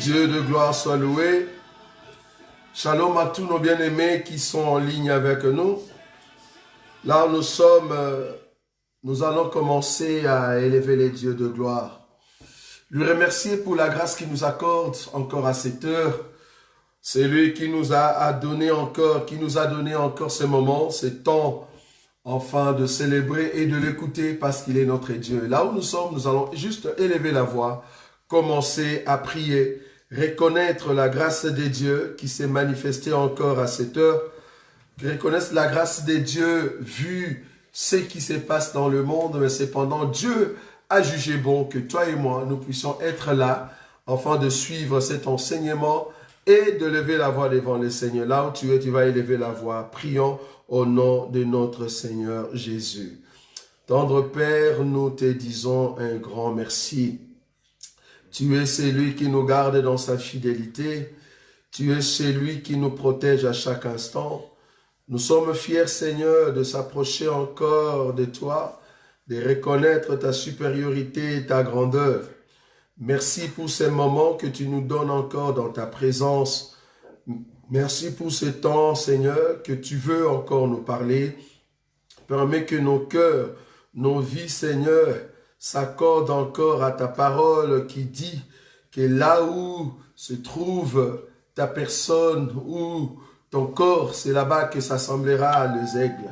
Dieu de gloire soit loué. Shalom à tous nos bien-aimés qui sont en ligne avec nous. Là où nous sommes, nous allons commencer à élever les dieux de gloire. Lui remercier pour la grâce qu'il nous accorde encore à cette heure. C'est lui qui nous a donné encore, ce moment, ce temps, enfin de célébrer et de l'écouter parce qu'il est notre Dieu. Là où nous sommes, nous allons juste élever la voix, commencer à prier, reconnaître la grâce des dieux qui s'est manifestée encore à cette heure, reconnaître la grâce des dieux vu ce qui se passe dans le monde, mais cependant Dieu a jugé bon que toi et moi, nous puissions être là, afin de suivre cet enseignement et de lever la voix devant le Seigneur. Là où tu es, tu vas élever la voix. Prions au nom de notre Seigneur Jésus. Tendre Père, nous te disons un grand merci. Tu es celui qui nous garde dans sa fidélité. Tu es celui qui nous protège à chaque instant. Nous sommes fiers, Seigneur, de s'approcher encore de toi, de reconnaître ta supériorité et ta grandeur. Merci pour ces moments que tu nous donnes encore dans ta présence. Merci pour ce temps, Seigneur, que tu veux encore nous parler. Permets que nos cœurs, nos vies, Seigneur, s'accordent encore à ta parole qui dit que là où se trouve ta personne, où ton corps, c'est là-bas que s'assemblera les aigles.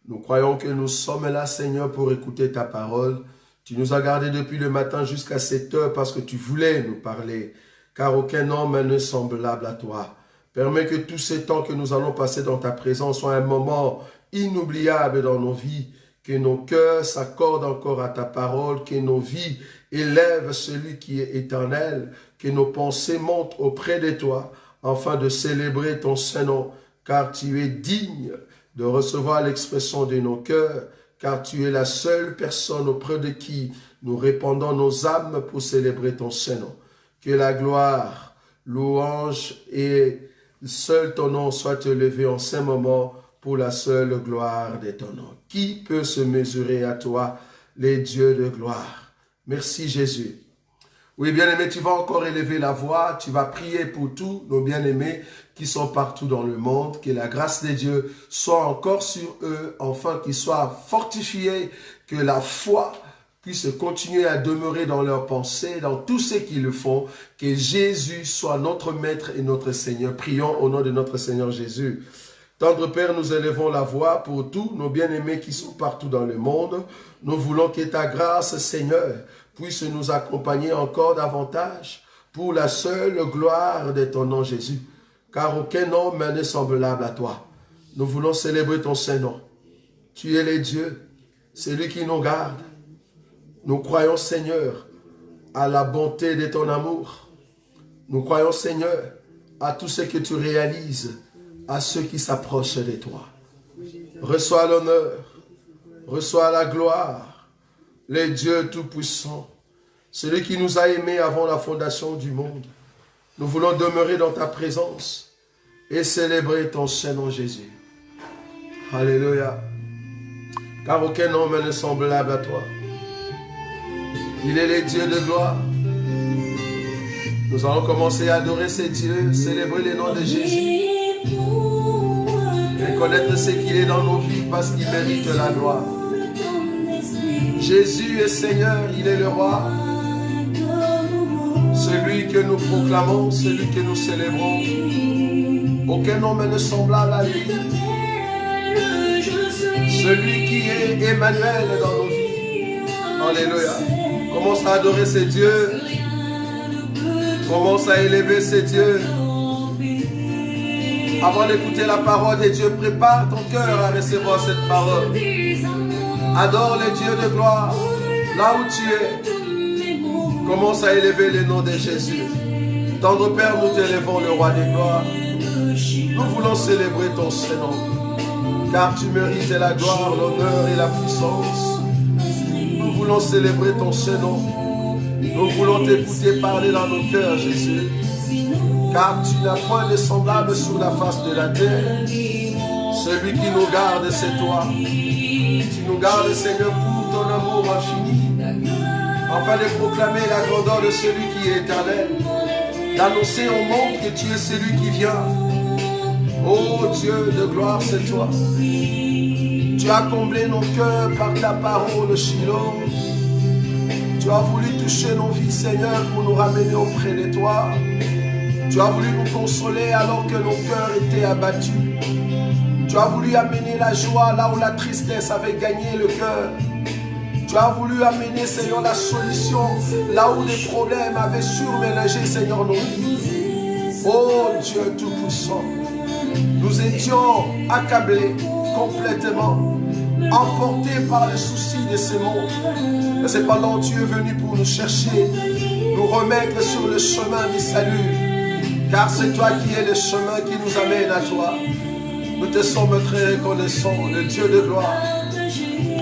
Nous croyons que nous sommes là, Seigneur, pour écouter ta parole. Tu nous as gardés depuis le matin jusqu'à cette heure parce que tu voulais nous parler, car aucun homme n'est semblable à toi. Permets que tous ces temps que nous allons passer dans ta présence soient un moment inoubliable dans nos vies, que nos cœurs s'accordent encore à ta parole, que nos vies élèvent celui qui est éternel, que nos pensées montent auprès de toi, afin de célébrer ton Saint-Nom, car tu es digne de recevoir l'expression de nos cœurs, car tu es la seule personne auprès de qui nous répandons nos âmes pour célébrer ton Saint-Nom. Que la gloire, louange et seul ton nom soit élevé en ce moment pour la seule gloire de ton nom. Qui peut se mesurer à toi, les dieux de gloire? Merci Jésus. Oui, bien-aimé, tu vas encore élever la voix, tu vas prier pour tous nos bien-aimés qui sont partout dans le monde, que la grâce de Dieu soit encore sur eux, afin qu'ils soient fortifiés, que la foi puisse continuer à demeurer dans leurs pensées, dans tout ce qu'ils le font, que Jésus soit notre Maître et notre Seigneur. Prions au nom de notre Seigneur Jésus. Tendre Père, nous élevons la voix pour tous nos bien-aimés qui sont partout dans le monde. Nous voulons que ta grâce, Seigneur, puisse nous accompagner encore davantage pour la seule gloire de ton nom, Jésus. Car aucun homme n'est semblable à toi. Nous voulons célébrer ton Saint-Nom. Tu es le Dieu, celui qui nous garde. Nous croyons, Seigneur, à la bonté de ton amour. Nous croyons, Seigneur, à tout ce que tu réalises, à ceux qui s'approchent de toi. Reçois l'honneur, reçois la gloire, le Dieu Tout-Puissant, celui qui nous a aimés avant la fondation du monde. Nous voulons demeurer dans ta présence et célébrer ton Saint-Nom Jésus. Alléluia. Car aucun homme n'est semblable à toi. Il est le Dieu de gloire. Nous allons commencer à adorer ces dieux, célébrer le nom de Jésus. Reconnaître ce qu'il est dans nos vies parce qu'il mérite la gloire. Jésus est Seigneur, il est le roi. Celui que nous proclamons, celui que nous célébrons. Aucun homme n'est semblable à lui. Celui qui est Emmanuel dans nos vies. Alléluia. Commence à adorer ces dieux. Commence à élever ces dieux. Avant d'écouter la parole de Dieu, prépare ton cœur à recevoir cette parole. Adore les dieux de gloire. Là où tu es, commence à élever le nom de Jésus. Tendre Père, nous t'élevons le roi des gloires. Nous voulons célébrer ton Saint-Nom, car tu mérites la gloire, l'honneur et la puissance. Nous voulons célébrer ton Saint-Nom. Nous voulons t'écouter parler dans nos cœurs, Jésus. Car tu n'as point de semblable sur la face de la terre. Celui qui nous garde, c'est toi. Tu nous gardes, Seigneur, pour ton amour infini. Afin de proclamer la grandeur de celui qui est éternel. d'annoncer au monde que tu es celui qui vient. Oh Dieu de gloire, c'est toi. Tu as comblé nos cœurs par ta parole, Shiloh. Tu as voulu toucher nos vies, Seigneur, pour nous ramener auprès de toi. Tu as voulu nous consoler alors que nos cœurs étaient abattus. Tu as voulu amener la joie là où la tristesse avait gagné le cœur. Tu as voulu amener, Seigneur, la solution là où les problèmes avaient surmélangé, Seigneur, nos vies. Oh Dieu Tout-Puissant, nous étions accablés complètement, emportés par le souci de ce monde. Mais cependant, tu es venu pour nous chercher, nous remettre sur le chemin du salut. Car c'est toi qui es le chemin qui nous amène à toi. Nous te sommes très reconnaissants, le Dieu de gloire,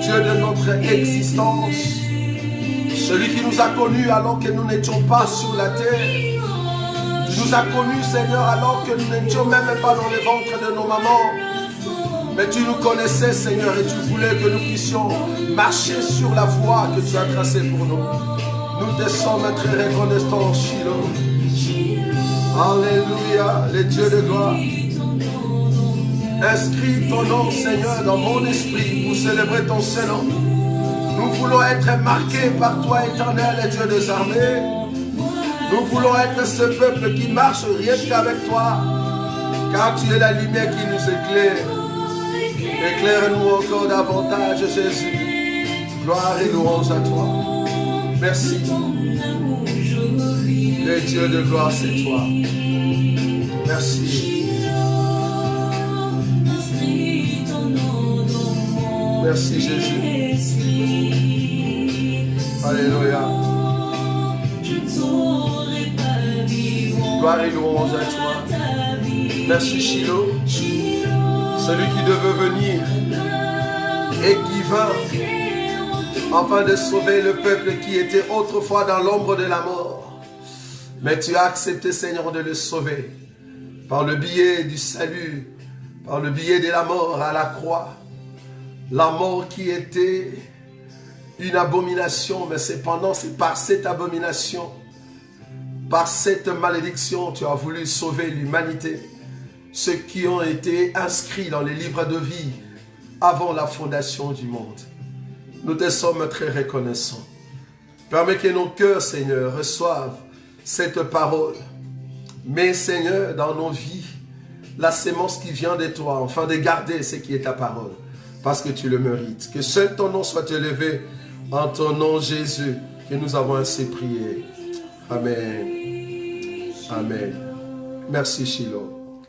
Dieu de notre existence, celui qui nous a connus alors que nous n'étions pas sur la terre. Tu nous as connus, Seigneur, alors que nous n'étions même pas dans le ventre de nos mamans. Mais tu nous connaissais, Seigneur, et tu voulais que nous puissions marcher sur la voie que tu as tracée pour nous. Nous te sommes très reconnaissants, Shiloh. Alléluia, le Dieu de gloire. Inscris ton nom, Seigneur, dans mon esprit pour célébrer ton Saint-Nom. Nous voulons être marqués par toi, éternel et Dieu des armées. Nous voulons être ce peuple qui marche rien qu'avec toi, car tu es la lumière qui nous éclaire. Éclaire-nous encore davantage, Jésus. Gloire et louange à toi. Merci. Le Dieu de gloire, c'est toi. Merci. Merci Jésus. Alléluia. Gloire et louange à toi. Merci Shiloh, celui qui devait venir et qui vint afin de sauver le peuple qui était autrefois dans l'ombre de la mort. Mais tu as accepté, Seigneur, de le sauver par le biais du salut, par le biais de la mort à la croix. La mort qui était une abomination, mais cependant c'est par cette abomination, par cette malédiction, tu as voulu sauver l'humanité. Ceux qui ont été inscrits dans les livres de vie avant la fondation du monde. Nous te sommes très reconnaissants. Permets que nos cœurs, Seigneur, reçoivent cette parole. Mais Seigneur, dans nos vies, la sémence qui vient de toi, afin de garder ce qui est ta parole. Parce que tu le mérites. Que seul ton nom soit élevé en ton nom, Jésus, que nous avons ainsi prié. Amen. Amen. Merci, Shiloh.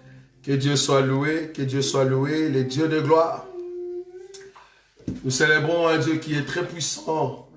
Que Dieu soit loué, les dieux de gloire. Nous célébrons un Dieu qui est très puissant,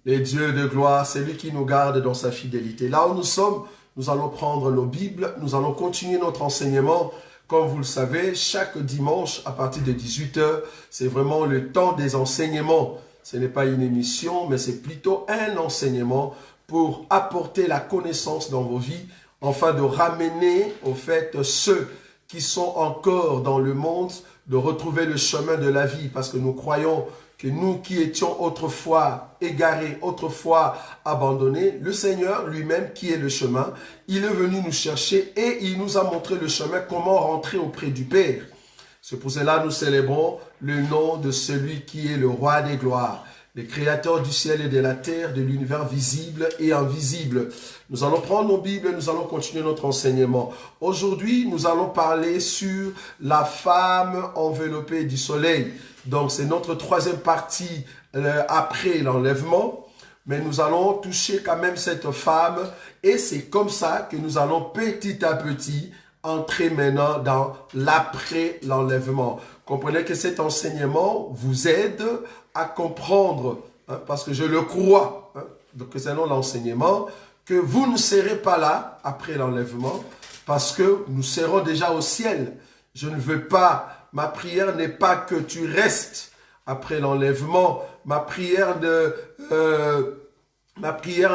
les dieux de gloire, c'est lui qui nous garde dans sa fidélité. Là où nous sommes, nous allons prendre nos Bibles, nous allons continuer notre enseignement. Comme vous le savez, chaque dimanche à partir de 18 h, c'est vraiment le temps des enseignements. Ce n'est pas une émission, mais c'est plutôt un enseignement pour apporter la connaissance dans vos vies, afin de ramener au fait ceux qui sont encore dans le monde, de retrouver le chemin de la vie, parce que nous croyons que nous qui étions autrefois égarés, autrefois abandonnés, le Seigneur lui-même qui est le chemin, il est venu nous chercher et il nous a montré le chemin, comment rentrer auprès du Père. C'est pour cela que nous célébrons le nom de celui qui est le roi des gloires, le créateur du ciel et de la terre, de l'univers visible et invisible. Nous allons prendre nos Bibles, nous allons continuer notre enseignement. Aujourd'hui, nous allons parler sur la femme enveloppée du soleil. Donc, c'est notre troisième partie après l'enlèvement. Mais nous allons toucher quand même cette femme. Et c'est comme ça que nous allons petit à petit entrer maintenant dans l'après l'enlèvement. Comprenez que cet enseignement vous aide à comprendre, parce que je le crois, donc c'est non l'enseignement, que vous ne serez pas là après l'enlèvement, parce que nous serons déjà au ciel. Je ne veux pas, ma prière n'est pas que tu restes après l'enlèvement, ma prière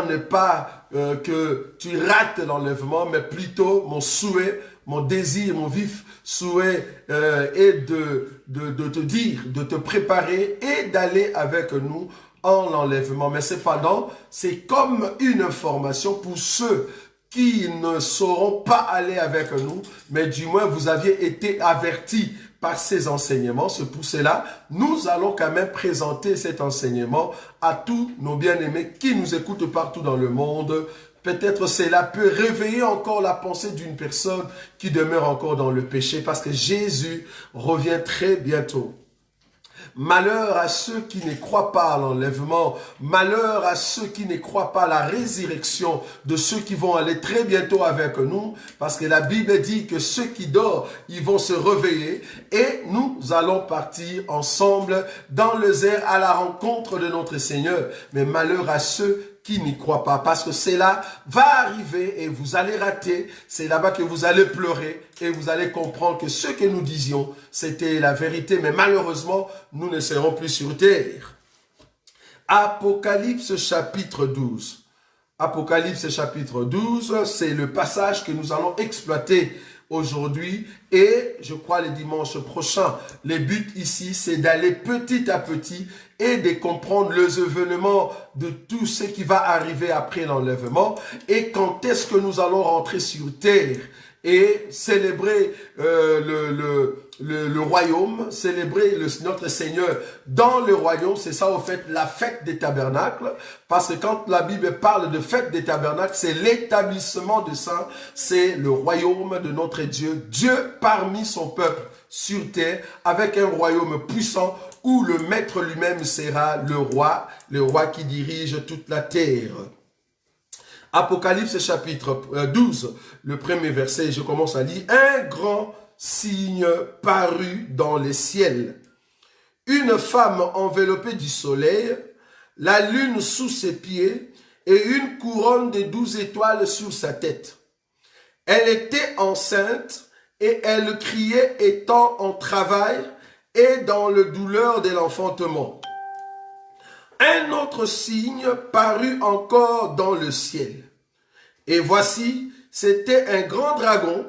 n'est pas que tu rates l'enlèvement, mais plutôt mon souhait, mon désir, mon vif souhait est de te dire, de te préparer et d'aller avec nous en l'enlèvement. Mais cependant, c'est comme une information pour ceux qui ne sauront pas aller avec nous, mais du moins vous aviez été avertis par ces enseignements. C'est pour cela, nous allons quand même présenter cet enseignement à tous nos bien-aimés qui nous écoutent partout dans le monde. Peut-être cela peut réveiller encore la pensée d'une personne qui demeure encore dans le péché, parce que Jésus revient très bientôt. Malheur à ceux qui ne croient pas à l'enlèvement. Malheur à ceux qui ne croient pas à la résurrection de ceux qui vont aller très bientôt avec nous. Parce que la Bible dit que ceux qui dorment, ils vont se réveiller. Et nous allons partir ensemble dans les airs à la rencontre de notre Seigneur. Mais malheur à ceux qui n'y croient pas, parce que cela va arriver et vous allez rater. C'est là-bas que vous allez pleurer et vous allez comprendre que ce que nous disions, c'était la vérité. Mais malheureusement, nous ne serons plus sur terre. Apocalypse chapitre 12. Apocalypse chapitre 12, c'est le passage que nous allons exploiter aujourd'hui et je crois le dimanche prochain. Le but ici, c'est d'aller petit à petit et de comprendre les événements de tout ce qui va arriver après l'enlèvement et quand est-ce que nous allons rentrer sur terre et célébrer le royaume, célébrer notre Seigneur dans le royaume. C'est ça, au fait, la fête des tabernacles. Parce que quand la Bible parle de fête des tabernacles, c'est l'établissement de ça. C'est le royaume de notre Dieu. Dieu parmi son peuple sur terre, avec un royaume puissant où le maître lui-même sera le roi qui dirige toute la terre. Apocalypse chapitre 12, le premier verset, je commence à lire. Un grand signe parut dans les ciels. Une femme enveloppée du soleil, la lune sous ses pieds et une couronne de 12 étoiles sur sa tête. Elle était enceinte et elle criait étant en travail et dans la douleur de l'enfantement. Un autre signe parut encore dans le ciel. Et voici, c'était un grand dragon,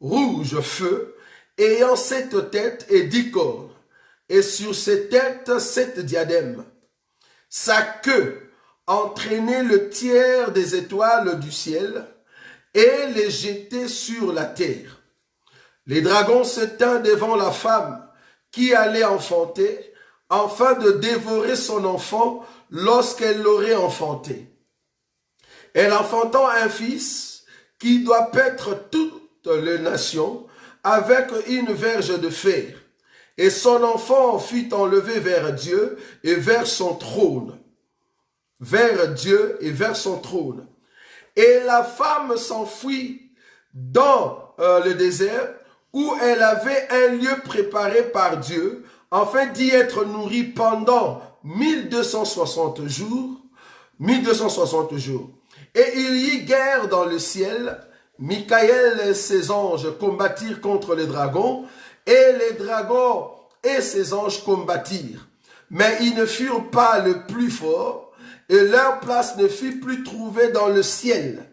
rouge feu, ayant 7 têtes et 10 cornes, et sur ses têtes 7 diadèmes. Sa queue entraînait le tiers des étoiles du ciel et les jetait sur la terre. Les dragons se tinrent devant la femme qui allait enfanter, afin de dévorer son enfant lorsqu'elle l'aurait enfanté. Elle enfantant un fils qui doit paître toutes les nations avec une verge de fer. Et son enfant fut enlevé vers Dieu et vers son trône. Vers Dieu et vers son trône. Et la femme s'enfuit dans le désert où elle avait un lieu préparé par Dieu afin d'y être nourrie pendant 1260 jours. 1260 jours. Et il y eut guerre dans le ciel. Michael et ses anges combattirent contre les dragons, et les dragons et ses anges combattirent. Mais ils ne furent pas le plus forts, et leur place ne fut plus trouvée dans le ciel.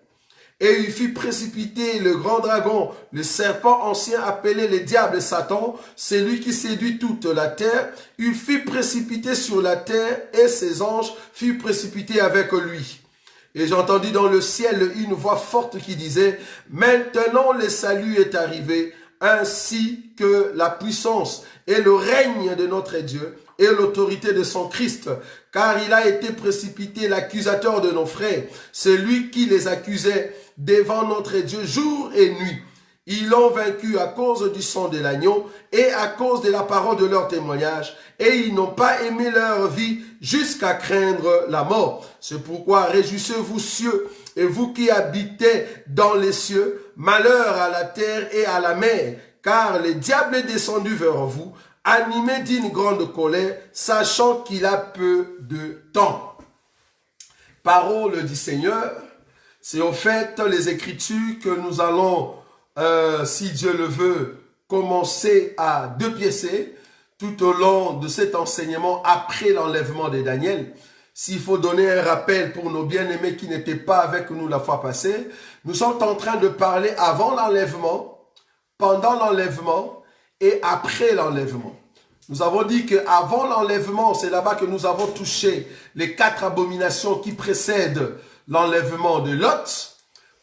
Et il fit précipiter le grand dragon, le serpent ancien appelé le diable et Satan, celui qui séduit toute la terre. Il fut précipité sur la terre, et ses anges furent précipités avec lui. Et j'ai entendu dans le ciel une voix forte qui disait, « Maintenant le salut est arrivé, ainsi que la puissance et le règne de notre Dieu et l'autorité de son Christ, car il a été précipité l'accusateur de nos frères, celui qui les accusait devant notre Dieu jour et nuit. Ils l'ont vaincu à cause du sang de l'agneau et à cause de la parole de leur témoignage, et ils n'ont pas aimé leur vie jusqu'à craindre la mort. C'est pourquoi réjouissez-vous cieux, et vous qui habitez dans les cieux, malheur à la terre et à la mer, car le diable est descendu vers vous, animé d'une grande colère, sachant qu'il a peu de temps. » Parole du Seigneur, c'est au fait les Écritures que nous allons, si Dieu le veut, commencer à dépiécer tout au long de cet enseignement après l'enlèvement de Daniel. S'il faut donner un rappel pour nos bien-aimés qui n'étaient pas avec nous la fois passée, nous sommes en train de parler avant l'enlèvement, pendant l'enlèvement et après l'enlèvement. Nous avons dit qu'avant l'enlèvement, c'est là-bas que nous avons touché les 4 abominations qui précèdent l'enlèvement de Lot.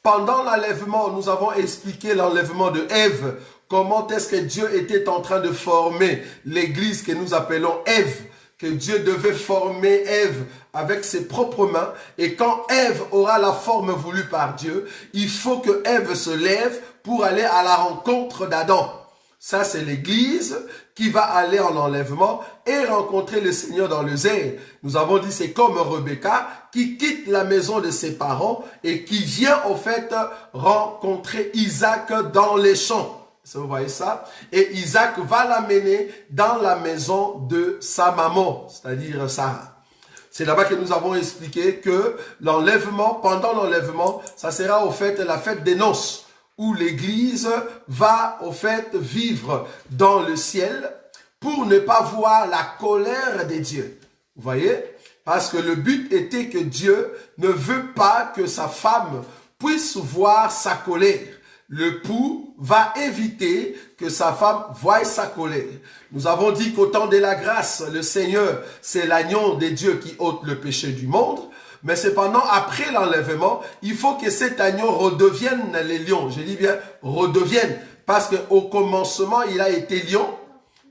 pendant l'enlèvement, nous avons expliqué l'enlèvement de Ève, comment est-ce que Dieu était en train de former l'église que nous appelons Ève, que Dieu devait former Ève avec ses propres mains. Et quand Ève aura la forme voulue par Dieu, il faut que Ève se lève pour aller à la rencontre d'Adam. Ça, c'est l'église qui va aller en enlèvement et rencontrer le Seigneur dans le désert. Nous avons dit, c'est comme Rebecca qui quitte la maison de ses parents et qui vient au fait rencontrer Isaac dans les champs. Vous voyez ça? Et Isaac va l'amener dans la maison de sa maman, c'est-à-dire Sarah. C'est là-bas que nous avons expliqué que l'enlèvement, pendant l'enlèvement, ça sera au fait la fête des noces, où l'église va au fait vivre dans le ciel pour ne pas voir la colère des dieux. Vous voyez? Parce que le but était que Dieu ne veut pas que sa femme puisse voir sa colère. L'époux va éviter que sa femme voie sa colère. Nous avons dit qu'au temps de la grâce, le Seigneur, c'est l'agneau de Dieu qui ôte le péché du monde. Mais cependant, après l'enlèvement, il faut que cet agneau redevienne les lions. Je dis bien redevienne. Parce qu'au commencement, il a été lion.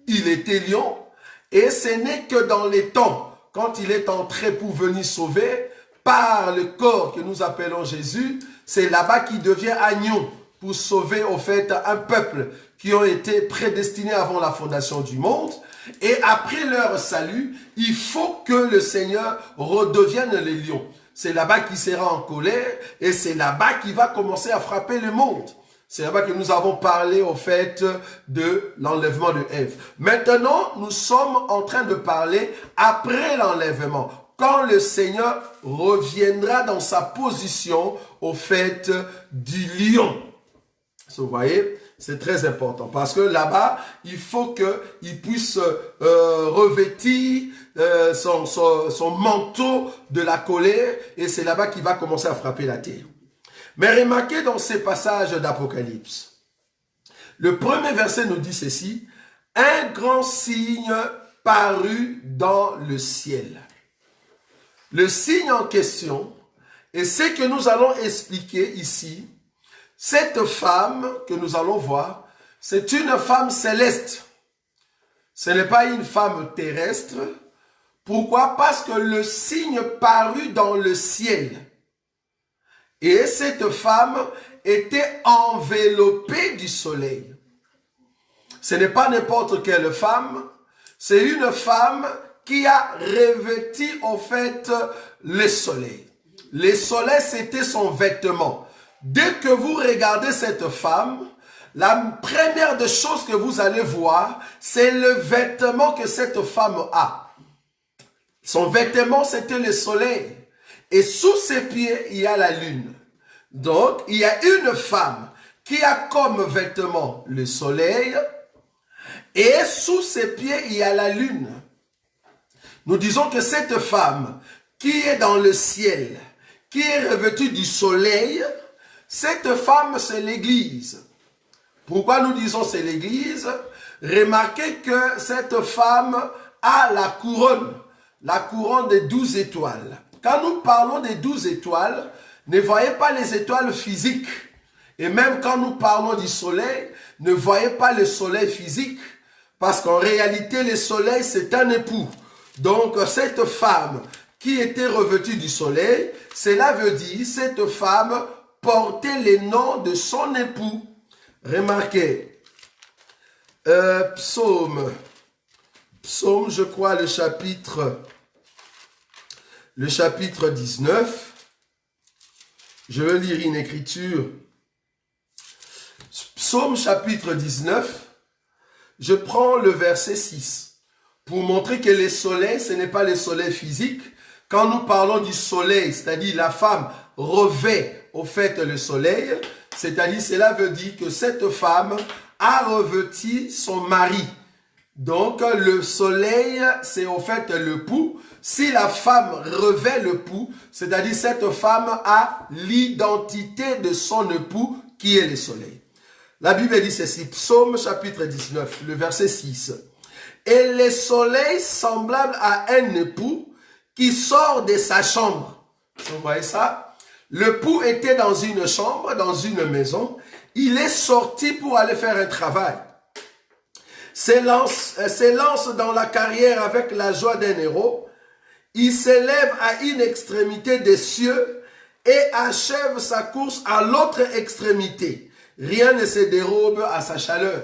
Il était lion. Et ce n'est que dans les temps, quand il est entré pour venir sauver, par le corps que nous appelons Jésus, c'est là-bas qu'il devient agneau pour sauver au fait un peuple qui ont été prédestinés avant la fondation du monde. Et après leur salut, il faut que le Seigneur redevienne les lions. C'est là-bas qu'il sera en colère et c'est là-bas qu'il va commencer à frapper le monde. C'est là-bas que nous avons parlé au fait de l'enlèvement de Ève. Maintenant, nous sommes en train de parler après l'enlèvement. Quand le Seigneur reviendra dans sa position au fait du lion. Vous voyez, c'est très important parce que là-bas, il faut qu'il puisse revêtir son manteau de la colère et c'est là-bas qu'il va commencer à frapper la terre. Mais remarquez dans ces passages d'Apocalypse, le premier verset nous dit ceci, « Un grand signe parut dans le ciel. » Le signe en question, et ce que nous allons expliquer ici, cette femme que nous allons voir, c'est une femme céleste. Ce n'est pas une femme terrestre. Pourquoi? Parce que le signe parut dans le ciel. Et cette femme était enveloppée du soleil. Ce n'est pas n'importe quelle femme. C'est une femme qui a revêtu en fait le soleil. Le soleil, c'était son vêtement. Dès que vous regardez cette femme, la première des choses que vous allez voir, c'est le vêtement que cette femme a. Son vêtement, c'était le soleil. Et sous ses pieds, il y a la lune. Donc, il y a une femme qui a comme vêtement le soleil. Et sous ses pieds, il y a la lune. Nous disons que cette femme qui est dans le ciel, qui est revêtue du soleil, cette femme, c'est l'église. Pourquoi nous disons c'est l'église? Remarquez que cette femme a la couronne des 12 étoiles. Quand nous parlons des 12 étoiles, ne voyez pas les étoiles physiques. Et même quand nous parlons du soleil, ne voyez pas le soleil physique. Parce qu'en réalité, le soleil, c'est un époux. Donc, cette femme qui était revêtue du soleil, cela veut dire cette femme portait les noms de son époux. Remarquez, Psaume, je crois, le chapitre 19. Je vais lire une écriture. Psaume chapitre 19, je prends le verset 6 pour montrer que le soleil, ce n'est pas le soleil physique. Quand nous parlons du soleil, c'est-à-dire la femme revêt au fait le soleil, c'est-à-dire cela veut dire que cette femme a revêtu son mari. Donc le soleil, c'est au fait le pouls. Si la femme revêt le pouls, c'est-à-dire cette femme a l'identité de son époux qui est le soleil. La Bible dit ceci, Psaume chapitre 19, le verset 6. Et le soleil semblable à un époux qui sort de sa chambre. Vous voyez ça? L'époux était dans une chambre, dans une maison. Il est sorti pour aller faire un travail. S'élance dans la carrière avec la joie d'un héros. Il s'élève à une extrémité des cieux et achève sa course à l'autre extrémité. Rien ne se dérobe à sa chaleur.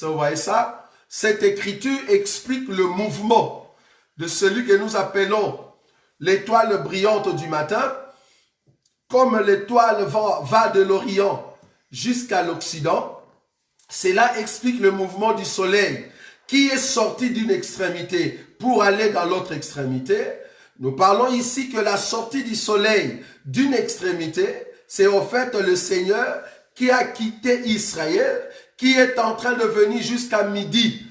Vous voyez ça? Cette écriture explique le mouvement de celui que nous appelons l'étoile brillante du matin. Comme l'étoile va de l'Orient jusqu'à l'Occident, cela explique le mouvement du soleil qui est sorti d'une extrémité pour aller dans l'autre extrémité. Nous parlons ici que la sortie du soleil d'une extrémité, c'est au fait le Seigneur qui a quitté Israël, qui est en train de venir jusqu'à midi.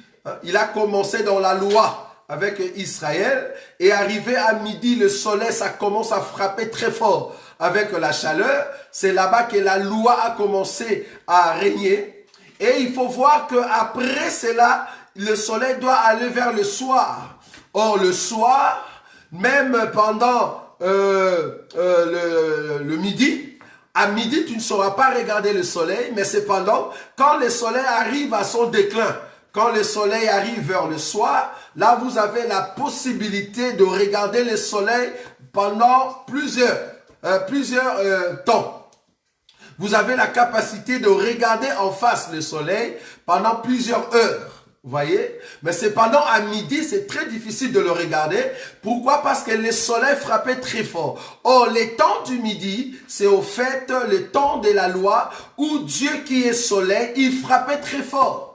Il a commencé dans la loi avec Israël et arrivé à midi, le soleil, ça commence à frapper très fort avec la chaleur. C'est là-bas que la loi a commencé à régner. Et il faut voir qu'après cela, le soleil doit aller vers le soir. Or, le soir, même pendant le midi, à midi, tu ne sauras pas regarder le soleil, mais cependant, quand le soleil arrive à son déclin, quand le soleil arrive vers le soir, là, vous avez la possibilité de regarder le soleil pendant plusieurs temps. Vous avez la capacité de regarder en face le soleil pendant plusieurs heures. Vous voyez? Mais cependant, à midi, c'est très difficile de le regarder. Pourquoi? Parce que le soleil frappait très fort. Or, les temps du midi, c'est au fait le temps de la loi où Dieu qui est soleil, il frappait très fort.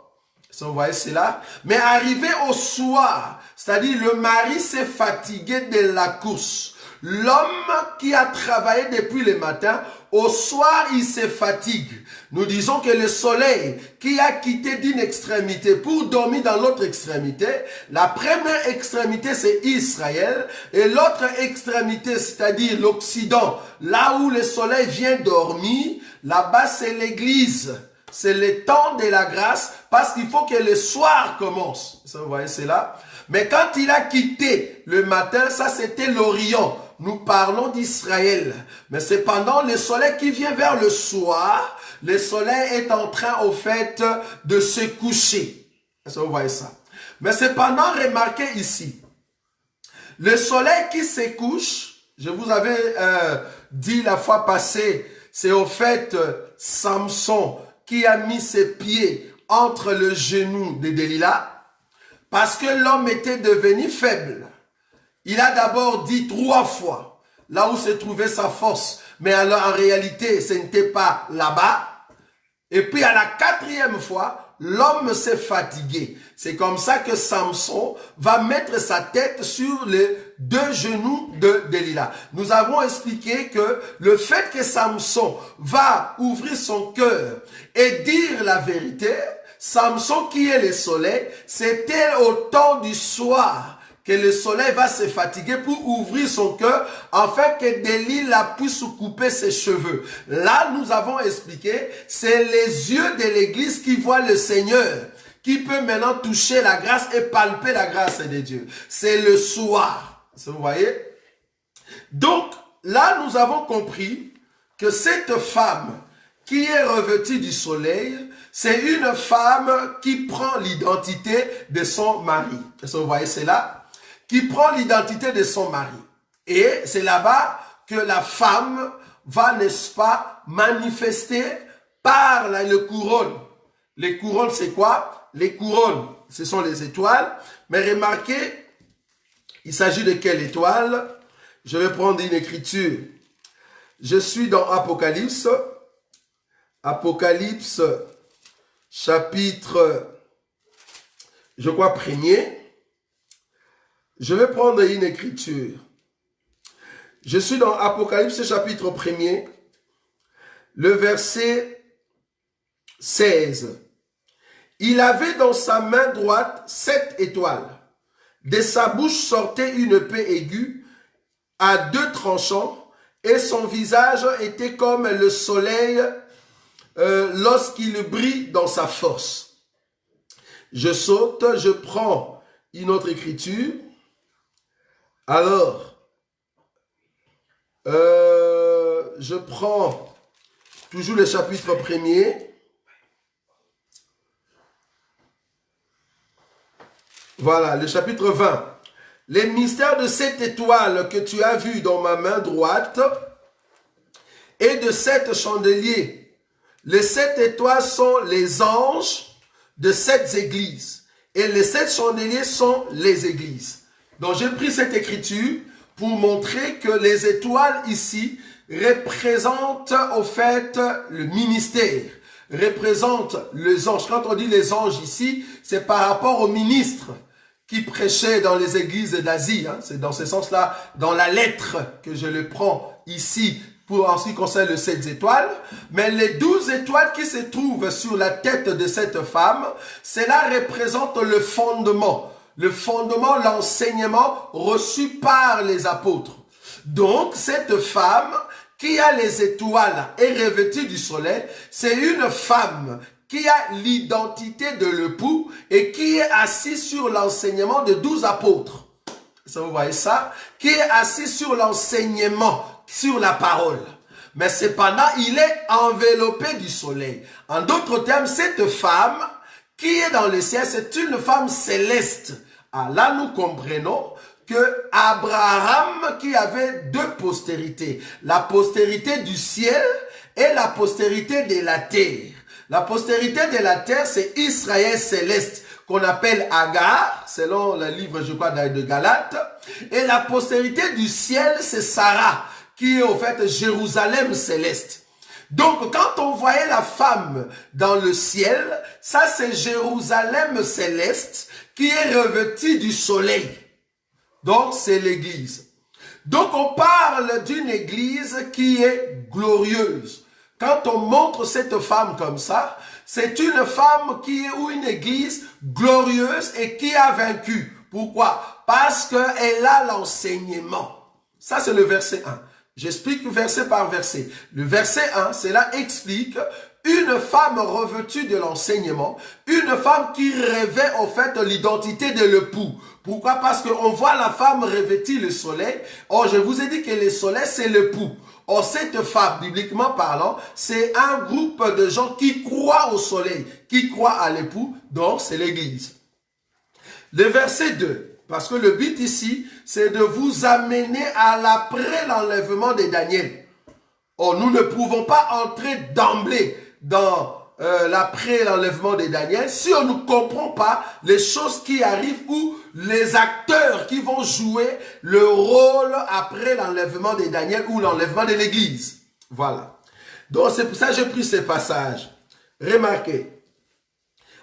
Vous voyez cela? Mais arrivé au soir, c'est-à-dire le mari s'est fatigué de la course. L'homme qui a travaillé depuis le matin, au soir, il se fatigue. Nous disons que le soleil qui a quitté d'une extrémité pour dormir dans l'autre extrémité, la première extrémité, c'est Israël, et l'autre extrémité, c'est-à-dire l'Occident, là où le soleil vient dormir, là-bas, c'est l'Église. C'est le temps de la grâce, parce qu'il faut que le soir commence. Vous voyez cela? Mais quand il a quitté le matin, ça c'était l'Orient. Nous parlons d'Israël. Mais cependant, le soleil qui vient vers le soir, le soleil est en train, au fait, de se coucher. Est-ce que vous voyez ça? Mais cependant, remarquez ici, le soleil qui se couche, je vous avais dit la fois passée, c'est au fait Samson qui a mis ses pieds entre le genou de Delilah, parce que l'homme était devenu faible. Il a d'abord dit 3 fois, là où se trouvait sa force, mais alors en réalité, ce n'était pas là-bas. Et puis à la 4e fois, l'homme s'est fatigué. C'est comme ça que Samson va mettre sa tête sur les 2 genoux de Delilah. Nous avons expliqué que le fait que Samson va ouvrir son cœur et dire la vérité, Samson qui est le soleil, c'était au temps du soir que le soleil va se fatiguer pour ouvrir son cœur afin que Delilah puisse couper ses cheveux. Là, nous avons expliqué, c'est les yeux de l'église qui voient le Seigneur, qui peut maintenant toucher la grâce et palper la grâce de Dieu. C'est le soir. Vous voyez? Donc, là, nous avons compris que cette femme qui est revêtue du soleil, c'est une femme qui prend l'identité de son mari. Est-ce que vous voyez cela? Qui prend l'identité de son mari. Et c'est là-bas que la femme va, n'est-ce pas, manifester par le couronne. Les couronnes, c'est quoi? Les couronnes, ce sont les étoiles. Mais remarquez, il s'agit de quelle étoile? Je vais prendre une écriture. Je suis dans Apocalypse. Apocalypse, chapitre, je crois, 1er. Je vais prendre une écriture. Je suis dans Apocalypse chapitre 1er, le verset 16. Il avait dans sa main droite 7 étoiles. De sa bouche sortait une épée aiguë à 2 tranchants et son visage était comme le soleil lorsqu'il brille dans sa force. Je saute, je prends une autre écriture. Alors, je prends toujours le chapitre 1er. Voilà, le chapitre 20. Les mystères de cette étoile que tu as vue dans ma main droite et de 7 chandeliers. Les 7 étoiles sont les anges de 7 églises. Et les 7 chandeliers sont les églises. Donc j'ai pris cette écriture pour montrer que les étoiles ici représentent au fait le ministère, représentent les anges. Quand on dit les anges ici, c'est par rapport aux ministres qui prêchaient dans les églises d'Asie. Hein. C'est dans ce sens-là, dans la lettre que je le prends ici pour en ce qui concerne les 7 étoiles. Mais les 12 étoiles qui se trouvent sur la tête de cette femme, cela représente le fondement. Le fondement, l'enseignement reçu par les apôtres. Donc, cette femme qui a les étoiles et revêtue du soleil, c'est une femme qui a l'identité de l'époux et qui est assise sur l'enseignement de 12 apôtres. Ça, vous voyez ça? Qui est assis sur l'enseignement, sur la parole. Mais cependant, il est enveloppé du soleil. En d'autres termes, cette femme qui est dans le ciel, c'est une femme céleste. Ah, là, nous comprenons que Abraham qui avait 2 postérités. La postérité du ciel et la postérité de la terre. La postérité de la terre, c'est Israël céleste, qu'on appelle Agar, selon le livre, je crois, de Galates. Et la postérité du ciel, c'est Sarah, qui est au fait Jérusalem céleste. Donc, quand on voyait la femme dans le ciel, ça c'est Jérusalem céleste qui est revêtue du soleil. Donc, c'est l'église. Donc, on parle d'une église qui est glorieuse. Quand on montre cette femme comme ça, c'est une femme qui est ou une église glorieuse et qui a vaincu. Pourquoi? Parce qu'elle a l'enseignement. Ça, c'est le verset 1. J'explique verset par verset. Le verset 1, cela explique une femme revêtue de l'enseignement, une femme qui revêt au fait l'identité de l'époux. Pourquoi? Parce qu'on voit la femme revêtir le soleil. Or, je vous ai dit que le soleil, c'est l'époux. Or, cette femme, bibliquement parlant, c'est un groupe de gens qui croient au soleil, qui croient à l'époux, donc c'est l'église. Le verset 2, parce que le but ici, c'est de vous amener à l'après l'enlèvement de Daniel. Or, nous ne pouvons pas entrer d'emblée dans l'après l'enlèvement de Daniel si on ne comprend pas les choses qui arrivent ou les acteurs qui vont jouer le rôle après l'enlèvement de Daniel ou l'enlèvement de l'église. Voilà. Donc c'est pour ça que j'ai pris ces passages. Remarquez.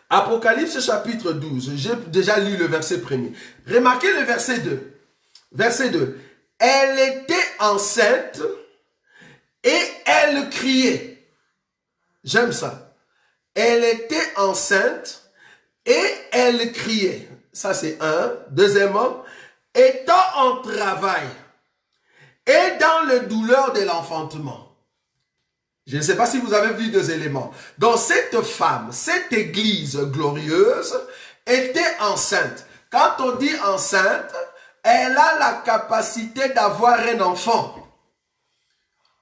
Apocalypse chapitre 12. J'ai déjà lu le verset 1er. Remarquez le verset 2. Verset 2. Elle était enceinte et elle criait. J'aime ça. Elle était enceinte et elle criait. Ça, c'est un. Deuxièmement, étant en travail et dans le douleur de l'enfantement. Je ne sais pas si vous avez vu 2 éléments. Donc, cette femme, cette église glorieuse était enceinte. Quand on dit enceinte, elle a la capacité d'avoir un enfant.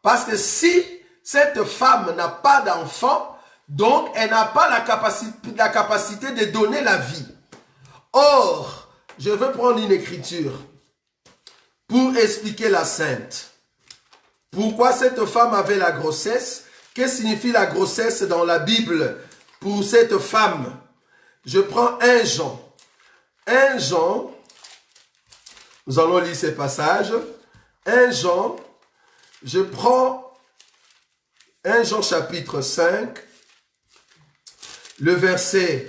Parce que si cette femme n'a pas d'enfant, donc elle n'a pas la capacité de donner la vie. Or, je veux prendre une écriture pour expliquer la sainte. Pourquoi cette femme avait la grossesse? Qu'est-ce que signifie la grossesse dans la Bible pour cette femme? Je prends 1 Jean. 1 Jean, nous allons lire ces passages. 1 Jean, je prends 1 Jean chapitre 5, le verset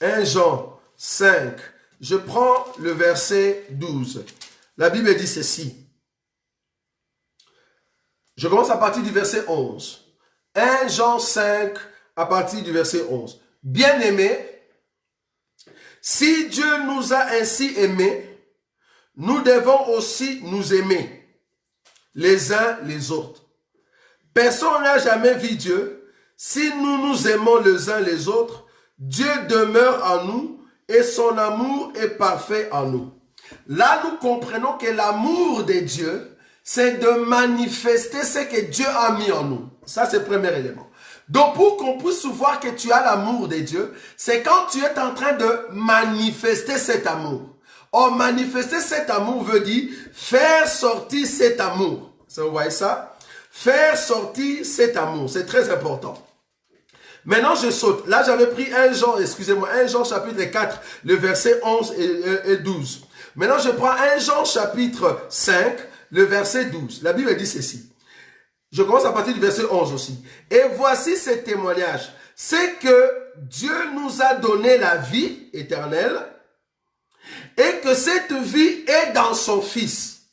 1 Jean 5, je prends le verset 12. La Bible dit ceci. Je commence à partir du verset 11. 1 Jean 5, à partir du verset 11. Bien-aimés, si Dieu nous a ainsi aimés, nous devons aussi nous aimer les uns les autres. Personne n'a jamais vu Dieu. Si nous nous aimons les uns les autres, Dieu demeure en nous et son amour est parfait en nous. Là, nous comprenons que l'amour de Dieu, c'est de manifester ce que Dieu a mis en nous. Ça, c'est le premier élément. Donc, pour qu'on puisse voir que tu as l'amour de Dieu, c'est quand tu es en train de manifester cet amour. Or, manifester cet amour veut dire faire sortir cet amour. Vous voyez ça? Faire sortir cet amour, c'est très important. Maintenant, je saute. Là, j'avais pris 1 Jean chapitre 4, le verset 11 et 12. Maintenant, je prends 1 Jean chapitre 5, le verset 12. La Bible dit ceci. Je commence à partir du verset 11 aussi. Et voici ce témoignage. C'est que Dieu nous a donné la vie éternelle et que cette vie est dans son Fils.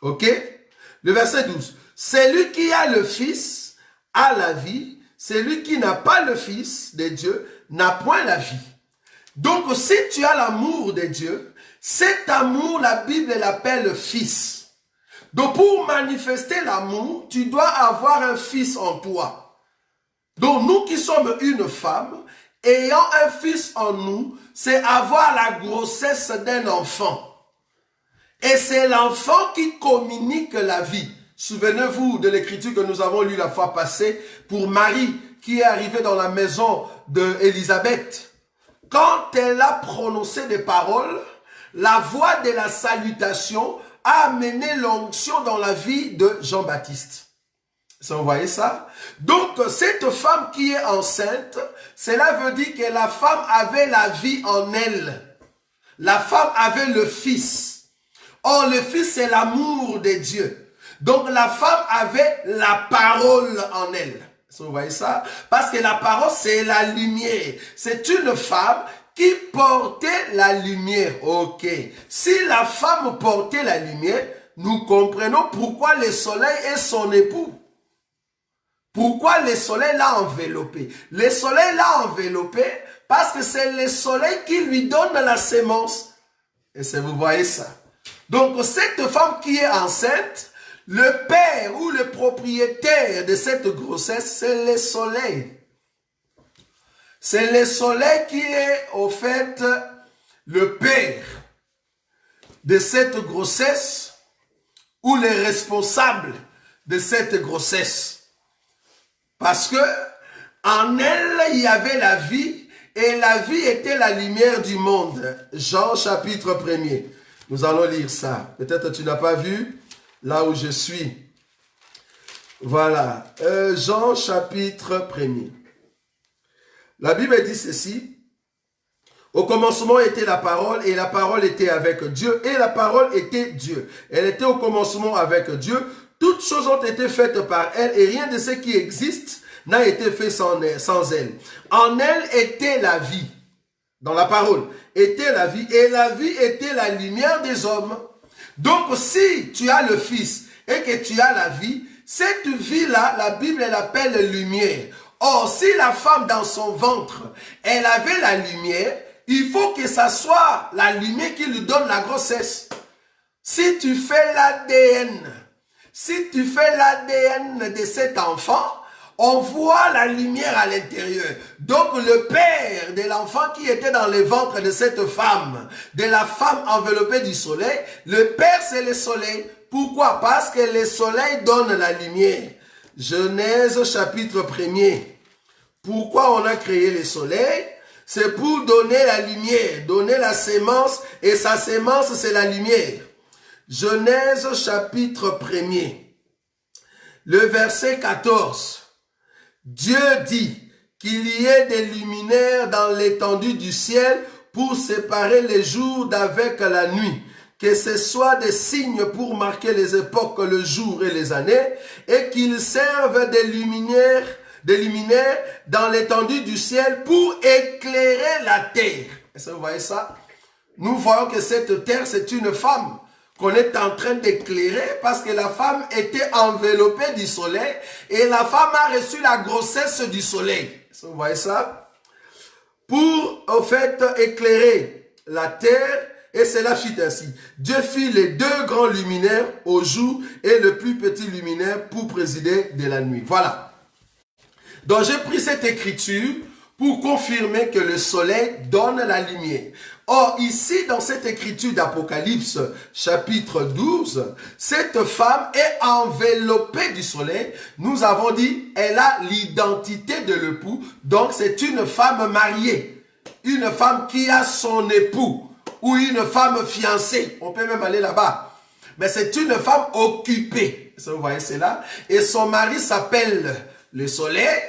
Ok? Le verset 12. Celui qui a le Fils a la vie. Celui qui n'a pas le Fils de Dieu n'a point la vie. Donc, si tu as l'amour de Dieu, cet amour, la Bible l'appelle Fils. Donc, pour manifester l'amour, tu dois avoir un fils en toi. Donc, nous qui sommes une femme, ayant un fils en nous, c'est avoir la grossesse d'un enfant. Et c'est l'enfant qui communique la vie. Souvenez-vous de l'écriture que nous avons lue la fois passée pour Marie, qui est arrivée dans la maison d'Élisabeth. Quand elle a prononcé des paroles, la voix de la salutation a amené l'onction dans la vie de Jean-Baptiste. Vous voyez ça? Donc, cette femme qui est enceinte, cela veut dire que la femme avait la vie en elle. La femme avait le Fils. Or, le Fils, c'est l'amour de Dieu. Donc, la femme avait la parole en elle. Vous voyez ça? Parce que la parole, c'est la lumière. C'est une femme qui portait la lumière. Ok. Si la femme portait la lumière, nous comprenons pourquoi le soleil est son époux. Pourquoi le soleil l'a enveloppé? Le soleil l'a enveloppé parce que c'est le soleil qui lui donne la sémence. Et vous voyez ça. Donc, cette femme qui est enceinte, le père ou le propriétaire de cette grossesse, c'est le soleil. C'est le soleil qui est, au fait, le père de cette grossesse ou le responsable de cette grossesse. Parce que en elle, il y avait la vie et la vie était la lumière du monde. Jean chapitre 1er. Nous allons lire ça. Peut-être tu n'as pas vu là où je suis. Voilà. Jean chapitre 1er. La Bible dit ceci. Au commencement était la parole et la parole était avec Dieu et la parole était Dieu. Elle était au commencement avec Dieu. Toutes choses ont été faites par elle et rien de ce qui existe n'a été fait sans elle. En elle était la vie. Dans la parole était la vie et la vie était la lumière des hommes. Donc si tu as le Fils et que tu as la vie, cette vie-là, la Bible l'appelle lumière. Or, si la femme dans son ventre, elle avait la lumière, il faut que ça soit la lumière qui lui donne la grossesse. Si tu fais l'ADN, de cet enfant, on voit la lumière à l'intérieur. Donc le père de l'enfant qui était dans le ventre de cette femme, de la femme enveloppée du soleil, le père c'est le soleil. Pourquoi? Parce que le soleil donne la lumière. Genèse chapitre 1er. Pourquoi on a créé le soleil? C'est pour donner la lumière, donner la sémence, et sa sémence c'est la lumière. Genèse chapitre 1er, le verset 14. Dieu dit qu'il y ait des luminaires dans l'étendue du ciel pour séparer les jours d'avec la nuit, que ce soit des signes pour marquer les époques, le jour et les années, et qu'ils servent des luminaires dans l'étendue du ciel pour éclairer la terre. Est-ce que vous voyez ça? Nous voyons que cette terre, c'est une femme qu'on est en train d'éclairer parce que la femme était enveloppée du soleil et la femme a reçu la grossesse du soleil. Est-ce que vous voyez ça? Pour, au fait, éclairer la terre, et cela fit ainsi. Dieu fit les deux grands luminaires au jour et le plus petit luminaire pour présider de la nuit. Voilà. Donc j'ai pris cette écriture pour confirmer que le soleil donne la lumière. Or, ici, dans cette écriture d'Apocalypse, chapitre 12, cette femme est enveloppée du soleil. Nous avons dit, elle a l'identité de l'époux. Donc, c'est une femme mariée. Une femme qui a son époux. Ou une femme fiancée. On peut même aller là-bas. Mais c'est une femme occupée. Vous voyez, c'est là. Et son mari s'appelle le soleil.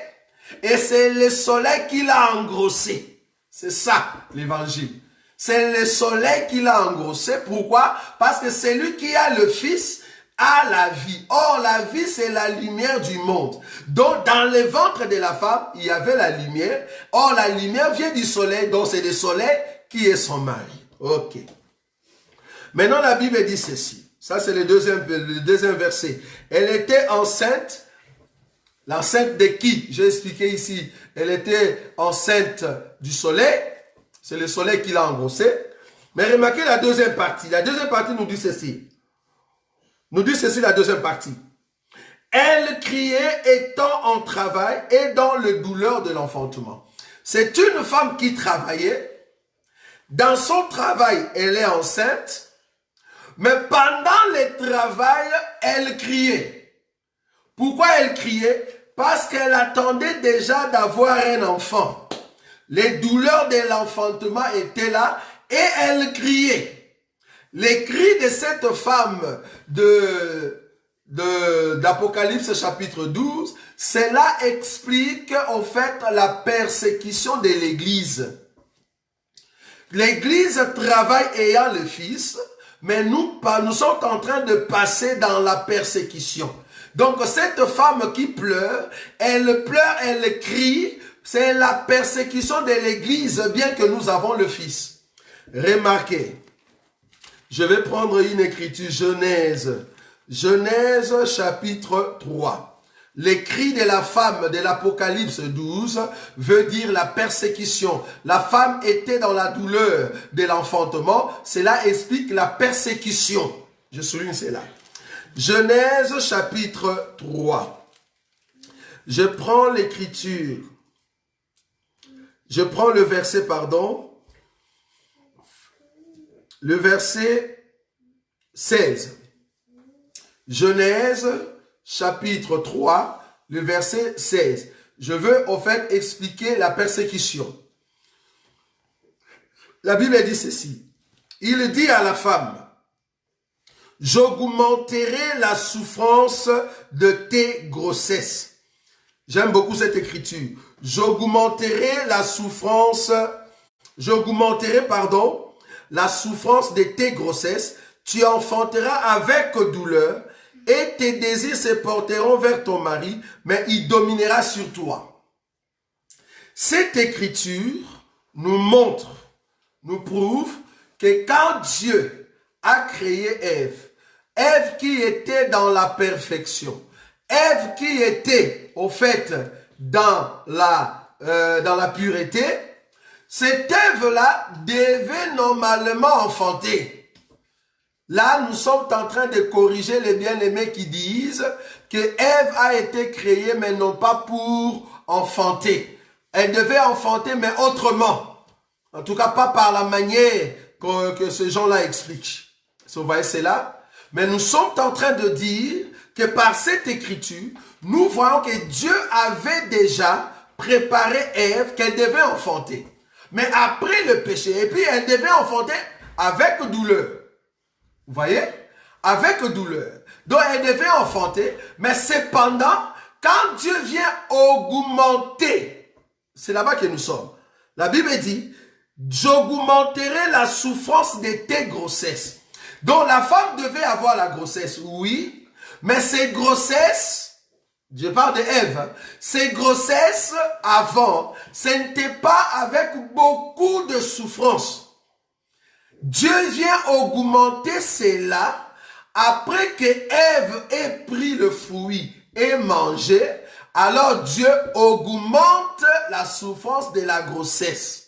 Et c'est le soleil qui l'a engrossé. C'est ça, l'évangile. C'est le soleil qui l'a engrossé. Pourquoi? Parce que c'est lui qui a le Fils a la vie. Or, la vie, c'est la lumière du monde. Donc, dans le ventre de la femme, il y avait la lumière. Or, la lumière vient du soleil. Donc, c'est le soleil qui est son mari. Ok. Maintenant, la Bible dit ceci. Ça, c'est le deuxième verset. Elle était enceinte. L'enceinte de qui? J'ai expliqué ici. Elle était enceinte du soleil. C'est le soleil qui l'a engrossé. Mais remarquez la deuxième partie. La deuxième partie nous dit ceci. Nous dit ceci la deuxième partie. Elle criait étant en travail et dans le douleur de l'enfantement. C'est une femme qui travaillait. Dans son travail, elle est enceinte. Mais pendant le travail, elle criait. Pourquoi elle criait? Parce qu'elle attendait déjà d'avoir un enfant. Les douleurs de l'enfantement étaient là et elle criait. Les cris de cette femme d'Apocalypse chapitre 12, cela explique en fait la persécution de l'Église. L'Église travaille ayant le Fils, mais nous sommes en train de passer dans la persécution. Donc cette femme qui pleure, elle crie. C'est la persécution de l'Église, bien que nous avons le Fils. Remarquez, je vais prendre une écriture, Genèse. Genèse chapitre 3. Les cris de la femme de l'Apocalypse 12 veut dire la persécution. La femme était dans la douleur de l'enfantement. Cela explique la persécution. Je souligne cela. Genèse chapitre 3. Je prends l'écriture. Je prends le verset, le verset 16. Genèse, chapitre 3, le verset 16. Je veux, en fait, expliquer la persécution. La Bible dit ceci. Il dit à la femme, « J'augmenterai la souffrance de tes grossesses. » J'aime beaucoup cette écriture. J'augmenterai la souffrance de tes grossesses. Tu enfanteras avec douleur et tes désirs se porteront vers ton mari, mais il dominera sur toi. Cette écriture nous montre, nous prouve que quand Dieu a créé Ève, Ève qui était dans la perfection, Ève qui était, au fait, dans la pureté, cette Ève-là devait normalement enfanter. Là, nous sommes en train de corriger les bien-aimés qui disent que Ève a été créée, mais non pas pour enfanter. Elle devait enfanter, mais autrement. En tout cas, pas par la manière que ces gens-là expliquent. Vous voyez, c'est là. Mais nous sommes en train de dire que par cette écriture, nous voyons que Dieu avait déjà préparé Ève qu'elle devait enfanter. Mais après le péché, et puis elle devait enfanter avec douleur. Vous voyez? Avec douleur. Donc elle devait enfanter, mais cependant, quand Dieu vient augmenter, c'est là-bas que nous sommes. La Bible dit, j'augmenterai la souffrance de tes grossesses. Donc la femme devait avoir la grossesse, oui, mais ces grossesses, je parle de Ève, ces grossesses avant, ce n'était pas avec beaucoup de souffrance. Dieu vient augmenter cela après que Ève ait pris le fruit et mangé. Alors Dieu augmente la souffrance de la grossesse.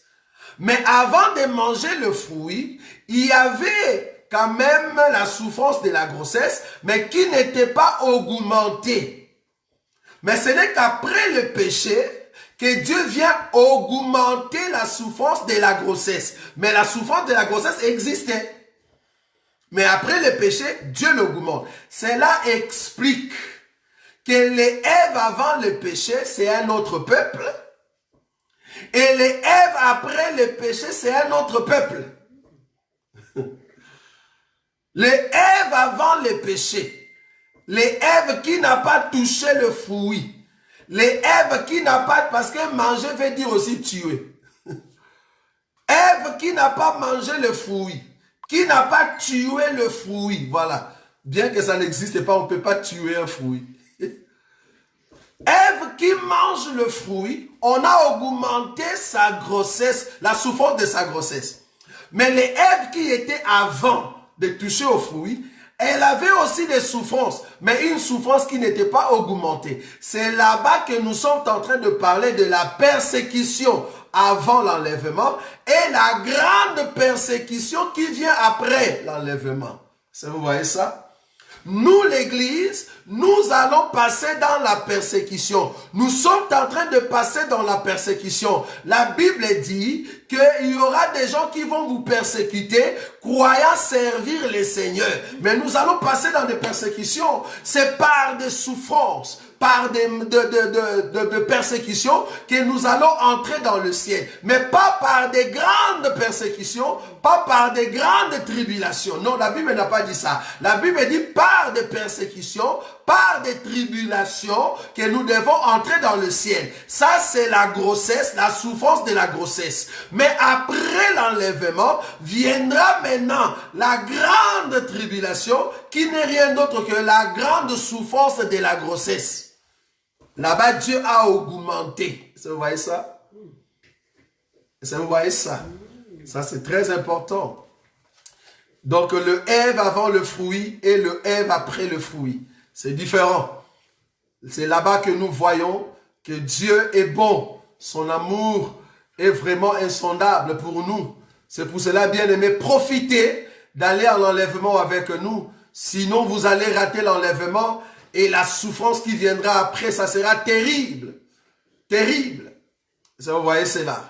Mais avant de manger le fruit, il y avait quand même la souffrance de la grossesse, mais qui n'était pas augmentée. Mais ce n'est qu'après le péché que Dieu vient augmenter la souffrance de la grossesse. Mais la souffrance de la grossesse existait. Mais après le péché, Dieu l'augmente. Cela explique que les Èves avant le péché, c'est un autre peuple. Et les Èves après le péché, c'est un autre peuple. Les Èves avant le péché, les Èves qui n'ont pas touché le fruit, les Èves qui n'ont pas, parce que manger veut dire aussi tuer. Ève qui n'a pas mangé le fruit, qui n'a pas tué le fruit, voilà. Bien que ça n'existe pas, on ne peut pas tuer un fruit. Ève qui mange le fruit, on a augmenté sa grossesse, la souffrance de sa grossesse. Mais les Èves qui étaient avant de toucher au fruit, elle avait aussi des souffrances, mais une souffrance qui n'était pas augmentée. C'est là-bas que nous sommes en train de parler de la persécution avant l'enlèvement et la grande persécution qui vient après l'enlèvement. Vous voyez ça? Nous, l'Église, nous allons passer dans la persécution. Nous sommes en train de passer dans la persécution. La Bible dit qu'il y aura des gens qui vont vous persécuter, croyant servir les seigneurs. Mais nous allons passer dans des persécutions. C'est par des souffrances, par de persécutions que nous allons entrer dans le ciel. Mais pas par des grandes persécutions, pas par des grandes tribulations. Non, la Bible n'a pas dit ça. La Bible dit par des persécutions, par des tribulations que nous devons entrer dans le ciel. Ça, c'est la grossesse, la souffrance de la grossesse. Mais après l'enlèvement, viendra maintenant la grande tribulation qui n'est rien d'autre que la grande souffrance de la grossesse. Là-bas, Dieu a augmenté. Vous voyez ça? Vous voyez ça? Ça, c'est très important. Donc, le Ève avant le fruit et le Ève après le fruit. C'est différent. C'est là-bas que nous voyons que Dieu est bon. Son amour est vraiment insondable pour nous. C'est pour cela, bien aimé, profitez d'aller à l'enlèvement avec nous. Sinon, vous allez rater l'enlèvement et la souffrance qui viendra après, ça sera terrible. Terrible. Vous voyez cela.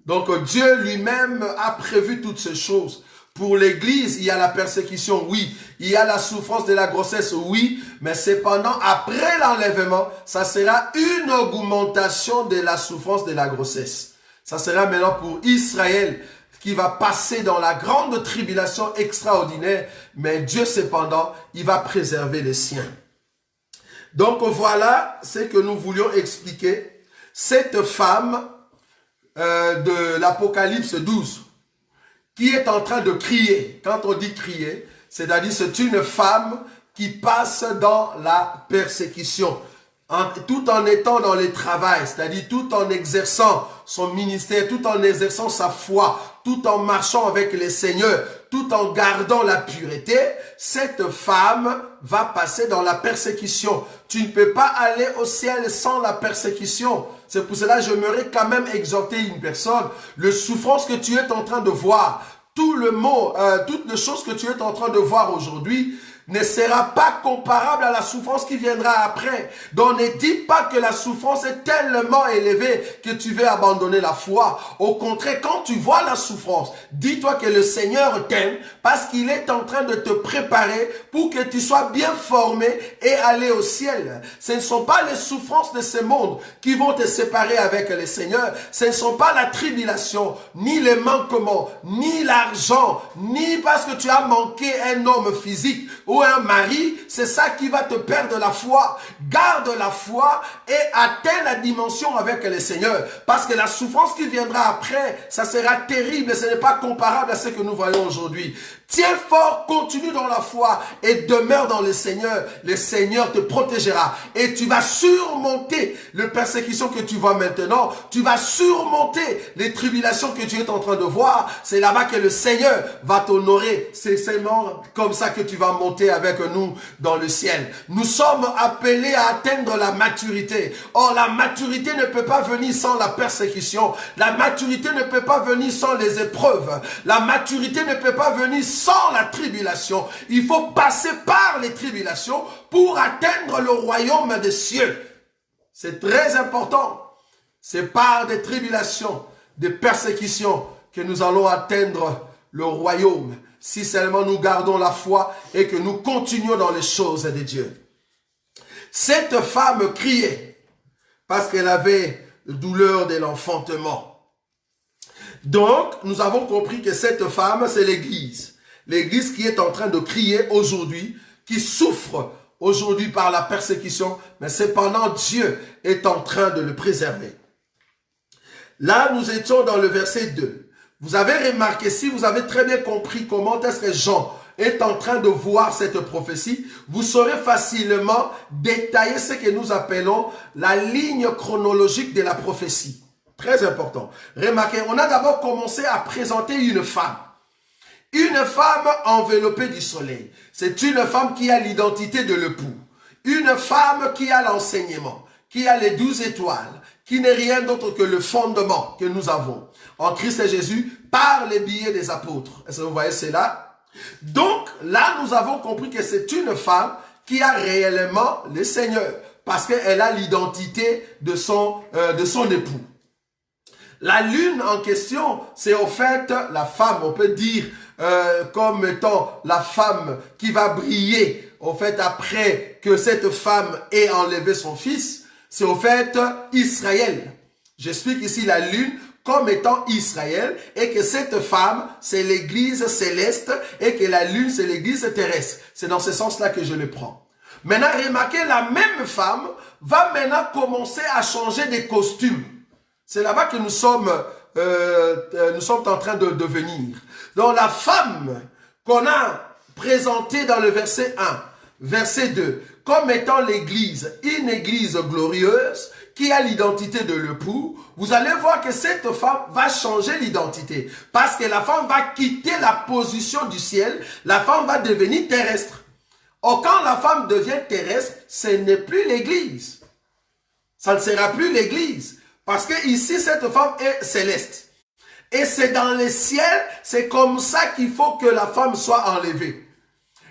Donc, Dieu lui-même a prévu toutes ces choses. Pour l'Église, il y a la persécution, oui. Il y a la souffrance de la grossesse, oui. Mais cependant, après l'enlèvement, ça sera une augmentation de la souffrance de la grossesse. Ça sera maintenant pour Israël qui va passer dans la grande tribulation extraordinaire. Mais Dieu, cependant, il va préserver les siens. Donc, voilà ce que nous voulions expliquer. Cette femme de l'Apocalypse 12, qui est en train de crier. Quand on dit crier, c'est-à-dire c'est une femme qui passe dans la persécution, tout en étant dans le travail, c'est-à-dire tout en exerçant son ministère, tout en exerçant sa foi, tout en marchant avec les seigneurs, tout en gardant la pureté, cette femme va passer dans la persécution. Tu ne peux pas aller au ciel sans la persécution. C'est pour cela que j'aimerais quand même exhorter une personne. Le souffrance que tu es en train de voir, toutes les choses que tu es en train de voir aujourd'hui, ne sera pas comparable à la souffrance qui viendra après. Donc ne dis pas que la souffrance est tellement élevée que tu veux abandonner la foi. Au contraire, quand tu vois la souffrance, dis-toi que le Seigneur t'aime parce qu'il est en train de te préparer pour que tu sois bien formé et aller au ciel. Ce ne sont pas les souffrances de ce monde qui vont te séparer avec le Seigneur. Ce ne sont pas la tribulation, ni les manquements, ni l'argent, ni parce que tu as manqué un homme physique ou un mari, c'est ça qui va te perdre la foi. Garde la foi et atteins la dimension avec le Seigneur. Parce que la souffrance qui viendra après, ça sera terrible. Ce n'est pas comparable à ce que nous voyons aujourd'hui. Tiens fort, continue dans la foi et demeure dans le Seigneur. Le Seigneur te protégera et tu vas surmonter les persécutions que tu vois maintenant. Tu vas surmonter les tribulations que tu es en train de voir. C'est là-bas que le Seigneur va t'honorer. C'est seulement comme ça que tu vas monter avec nous dans le ciel. Nous sommes appelés à atteindre la maturité. Or, la maturité ne peut pas venir sans la persécution. La maturité ne peut pas venir sans les épreuves. La maturité ne peut pas venir sans la tribulation. Il faut passer par les tribulations pour atteindre le royaume des cieux. C'est très important. C'est par des tribulations, des persécutions que nous allons atteindre le royaume. Si seulement nous gardons la foi et que nous continuons dans les choses de Dieu. Cette femme criait parce qu'elle avait douleur de l'enfantement. Donc, nous avons compris que cette femme, c'est l'Église. L'Église qui est en train de crier aujourd'hui, qui souffre aujourd'hui par la persécution, mais cependant Dieu est en train de le préserver. Là, nous étions dans le verset 2. Vous avez remarqué, si vous avez très bien compris comment est-ce que Jean est en train de voir cette prophétie, vous saurez facilement détailler ce que nous appelons la ligne chronologique de la prophétie. Très important. Remarquez, on a d'abord commencé à présenter une femme. Une femme enveloppée du soleil. C'est une femme qui a l'identité de l'époux. Une femme qui a l'enseignement, qui a les 12 étoiles, qui n'est rien d'autre que le fondement que nous avons en Christ et Jésus par les billets des apôtres. Est-ce que vous voyez cela? Donc là, nous avons compris que c'est une femme qui a réellement le Seigneur parce qu'elle a l'identité de son époux. La lune en question, c'est au fait la femme, on peut dire comme étant la femme qui va briller au fait après que cette femme ait enlevé son fils, c'est au fait Israël. J'explique ici la lune comme étant Israël et que cette femme, c'est l'église céleste et que la lune, c'est l'église terrestre. C'est dans ce sens-là que je le prends. Maintenant, remarquez, la même femme va maintenant commencer à changer de costume. C'est là-bas que nous sommes en train de devenir. Donc la femme qu'on a présentée dans le verset 1, verset 2, comme étant l'église, une église glorieuse qui a l'identité de l'époux, vous allez voir que cette femme va changer l'identité. Parce que la femme va quitter la position du ciel, la femme va devenir terrestre. Or, quand la femme devient terrestre, ce n'est plus l'église. Ça ne sera plus l'église. Parce que ici, cette femme est céleste. Et c'est dans le ciel, c'est comme ça qu'il faut que la femme soit enlevée.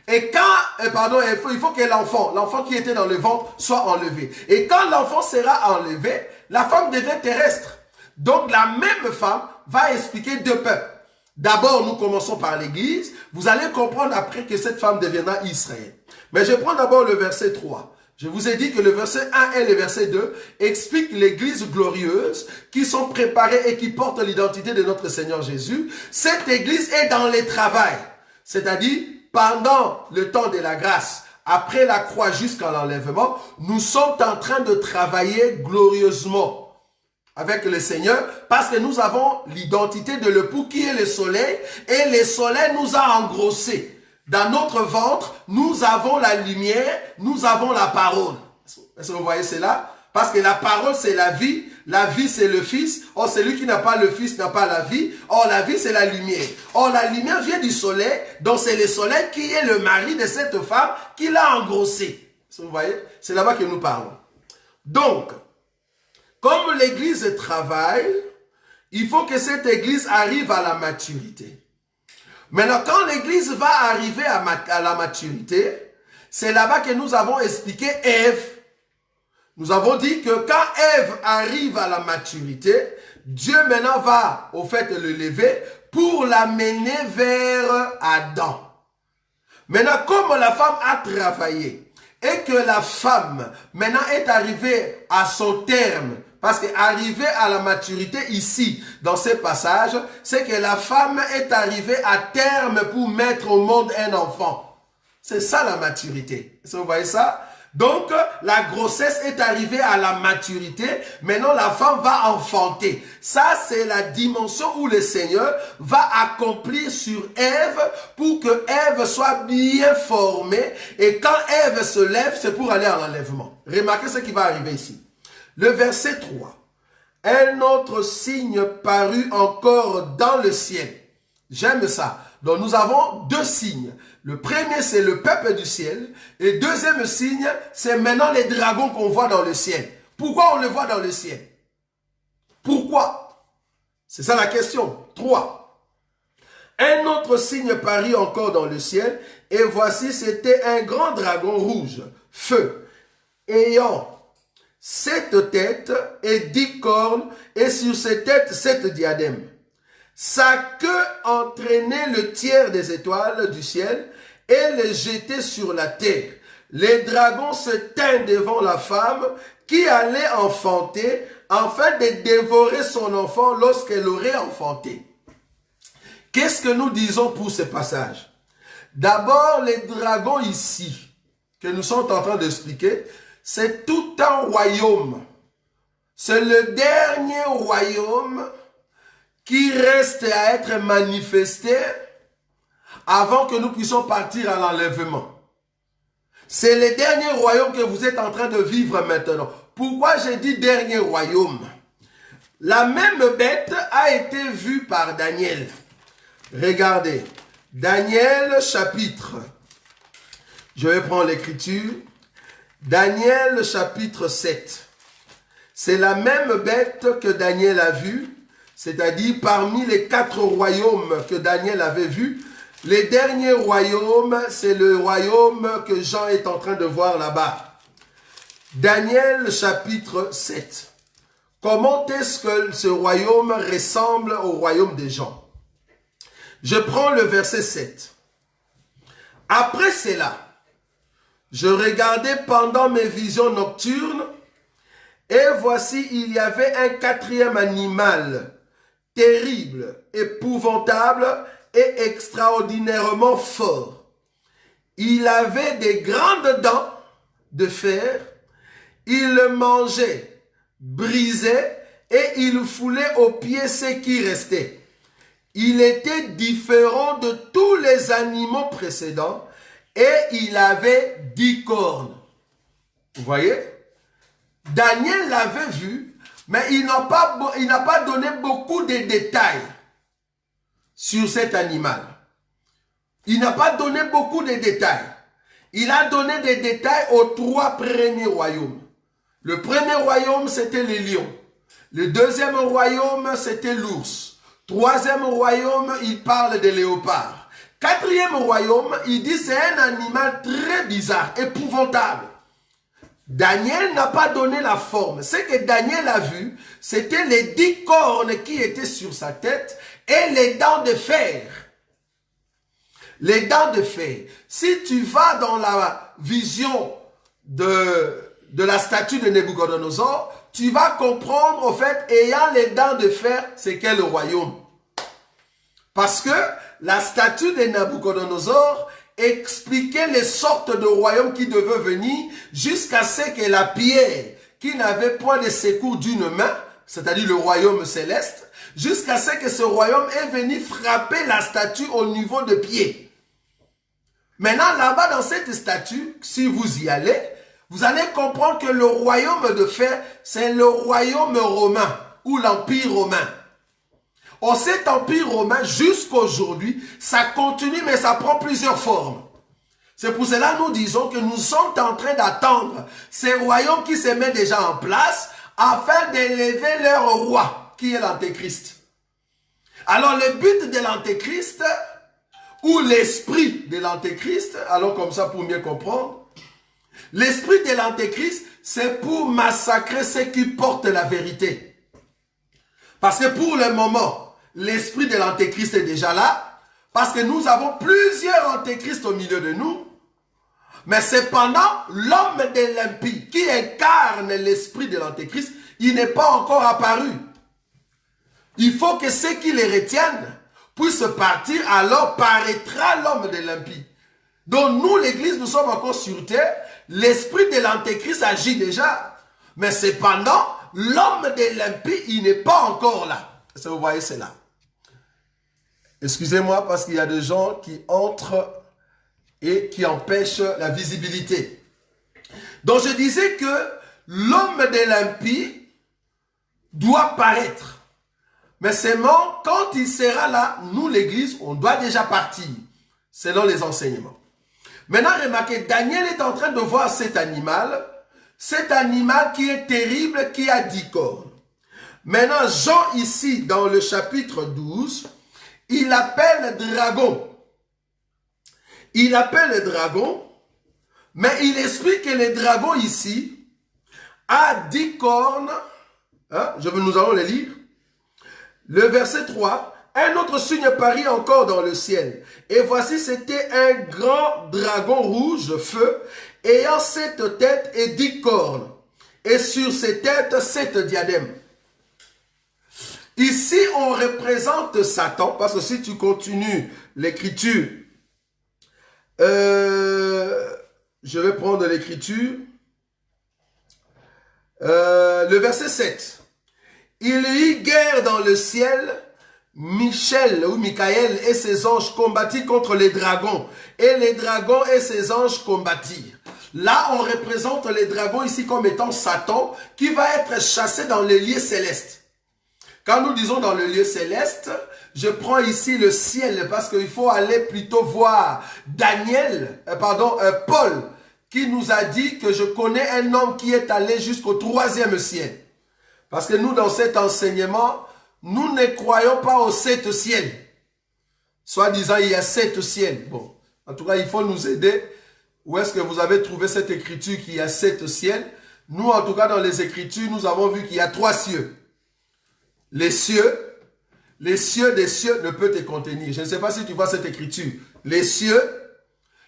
Et quand, il faut que l'enfant qui était dans le ventre soit enlevé. Et quand l'enfant sera enlevé, la femme devient terrestre. Donc la même femme va expliquer deux peuples. D'abord, nous commençons par l'église. Vous allez comprendre après que cette femme deviendra Israël. Mais je prends d'abord le verset 3. Je vous ai dit que le verset 1 et le verset 2 expliquent l'église glorieuse qui sont préparées et qui portent l'identité de notre Seigneur Jésus. Cette église est dans les travails, c'est-à-dire pendant le temps de la grâce, après la croix jusqu'à l'enlèvement, nous sommes en train de travailler glorieusement avec le Seigneur parce que nous avons l'identité de l'époux qui est le soleil et le soleil nous a engrossés. Dans notre ventre, nous avons la lumière, nous avons la parole. Est-ce que vous voyez cela? Parce que la parole, c'est la vie c'est le Fils. Or, celui qui n'a pas le Fils n'a pas la vie. Or, la vie, c'est la lumière. Or, la lumière vient du soleil, donc c'est le soleil qui est le mari de cette femme qui l'a engrossée. Est-ce que vous voyez? C'est là-bas que nous parlons. Donc, comme l'église travaille, il faut que cette église arrive à la maturité. Maintenant, quand l'église va arriver à la maturité, c'est là-bas que nous avons expliqué Ève. Nous avons dit que quand Ève arrive à la maturité, Dieu maintenant va au fait le lever pour l'amener vers Adam. Maintenant, comme la femme a travaillé et que la femme maintenant est arrivée à son terme, parce qu'arriver à la maturité ici, dans ce passage, c'est que la femme est arrivée à terme pour mettre au monde un enfant. C'est ça la maturité. Est-ce que vous voyez ça? Donc, la grossesse est arrivée à la maturité. Maintenant, la femme va enfanter. Ça, c'est la dimension où le Seigneur va accomplir sur Ève pour que Ève soit bien formée. Et quand Ève se lève, c'est pour aller à l'enlèvement. Remarquez ce qui va arriver ici. Le verset 3. Un autre signe parut encore dans le ciel. J'aime ça. Donc nous avons deux signes. Le premier, c'est le peuple du ciel. Et le deuxième signe, c'est maintenant les dragons qu'on voit dans le ciel. Pourquoi on les voit dans le ciel? Pourquoi? C'est ça la question. 3. Un autre signe parut encore dans le ciel. Et voici, c'était un grand dragon rouge, feu, ayant 7 têtes et 10 cornes, et sur ces têtes 7 diadèmes. Sa queue entraînait le tiers des étoiles du ciel et les jetait sur la terre. Les dragons se tinrent devant la femme qui allait enfanter, afin de dévorer son enfant lorsqu'elle aurait enfanté. Qu'est-ce que nous disons pour ce passage? D'abord, les dragons ici, que nous sommes en train d'expliquer, c'est tout un royaume. C'est le dernier royaume qui reste à être manifesté avant que nous puissions partir à l'enlèvement. C'est le dernier royaume que vous êtes en train de vivre maintenant. Pourquoi j'ai dit dernier royaume? La même bête a été vue par Daniel. Regardez, Daniel chapitre, je vais prendre l'écriture, Daniel chapitre 7. C'est la même bête que Daniel a vue, c'est-à-dire parmi les 4 royaumes que Daniel avait vus, les derniers royaumes, c'est le royaume que Jean est en train de voir là-bas. Daniel chapitre 7. Comment est-ce que ce royaume ressemble au royaume des gens? Je prends le verset 7. Après cela, je regardais pendant mes visions nocturnes, et voici il y avait un 4e animal, terrible, épouvantable et extraordinairement fort. Il avait des grandes dents de fer, il mangeait, brisait, et il foulait aux pieds ce qui restait. Il était différent de tous les animaux précédents, et il avait 10 cornes. Vous voyez? Daniel l'avait vu, mais il n'a pas donné beaucoup de détails sur cet animal. Il n'a pas donné beaucoup de détails. Il a donné des détails aux 3 premiers royaumes. Le premier royaume, c'était les lions. Le deuxième royaume, c'était l'ours. 3e royaume, il parle des léopards. 4e royaume, il dit c'est un animal très bizarre, épouvantable. Daniel n'a pas donné la forme. Ce que Daniel a vu, c'était les 10 cornes qui étaient sur sa tête et les dents de fer. Les dents de fer. Si tu vas dans la vision de la statue de Nabucodonosor, tu vas comprendre, au fait, ayant les dents de fer, c'est quel royaume. Parce que la statue de Nabucodonosor expliquait les sortes de royaumes qui devaient venir jusqu'à ce que la pierre, qui n'avait point de secours d'une main, c'est-à-dire le royaume céleste, jusqu'à ce que ce royaume est venu frapper la statue au niveau de pied. Maintenant, là-bas, dans cette statue, si vous y allez, vous allez comprendre que le royaume de fer, c'est le royaume romain ou l'empire romain. Or, cet empire romain, jusqu'aujourd'hui, ça continue, mais ça prend plusieurs formes. C'est pour cela que nous disons que nous sommes en train d'attendre ces royaumes qui se mettent déjà en place afin d'élever leur roi, qui est l'Antéchrist. Alors, le but de l'Antéchrist, ou l'esprit de l'Antéchrist, allons comme ça pour mieux comprendre, l'esprit de l'Antéchrist, c'est pour massacrer ceux qui portent la vérité. Parce que pour le moment, l'esprit de l'Antéchrist est déjà là, parce que nous avons plusieurs Antéchrists au milieu de nous, mais cependant, l'homme de l'impie qui incarne l'esprit de l'Antéchrist, il n'est pas encore apparu. Il faut que ceux qui les retiennent puissent partir, alors paraîtra l'homme de l'impie. Donc nous, l'Église, nous sommes encore sur terre, l'esprit de l'Antéchrist agit déjà, mais cependant, l'homme de l'impie, il n'est pas encore là. Est-ce que vous voyez cela? Excusez-moi parce qu'il y a des gens qui entrent et qui empêchent la visibilité. Donc je disais que l'homme de l'impie doit paraître. Mais seulement quand il sera là, nous l'Église, on doit déjà partir, selon les enseignements. Maintenant, remarquez, Daniel est en train de voir cet animal qui est terrible, qui a 10 cornes. Maintenant, Jean ici, dans le chapitre 12, il appelle dragon. Il appelle le dragon, mais il explique que le dragon ici a 10 cornes. Hein, nous allons les lire. Le verset 3. Un autre signe parut encore dans le ciel. Et voici, c'était un grand dragon rouge, feu, ayant 7 têtes et 10 cornes. Et sur ces têtes, 7 diadèmes. Ici, on représente Satan, parce que si tu continues l'écriture, je vais prendre l'écriture, le verset 7. Il y eut guerre dans le ciel, Michel ou Michael et ses anges combattirent contre les dragons, et les dragons et ses anges combattirent. Là, on représente les dragons ici comme étant Satan, qui va être chassé dans les lieux célestes. Quand nous disons dans le lieu céleste, je prends ici le ciel parce qu'il faut aller plutôt voir Paul, qui nous a dit que je connais un homme qui est allé jusqu'au 3e ciel. Parce que nous, dans cet enseignement, nous ne croyons pas aux 7 ciels. Soit disant, il y a 7 ciels. Bon, en tout cas, il faut nous aider. Où est-ce que vous avez trouvé cette écriture qu'il y a 7 ciels? Nous, en tout cas, dans les écritures, nous avons vu qu'il y a 3 cieux. Les cieux des cieux ne peuvent te contenir. Je ne sais pas si tu vois cette écriture. Les cieux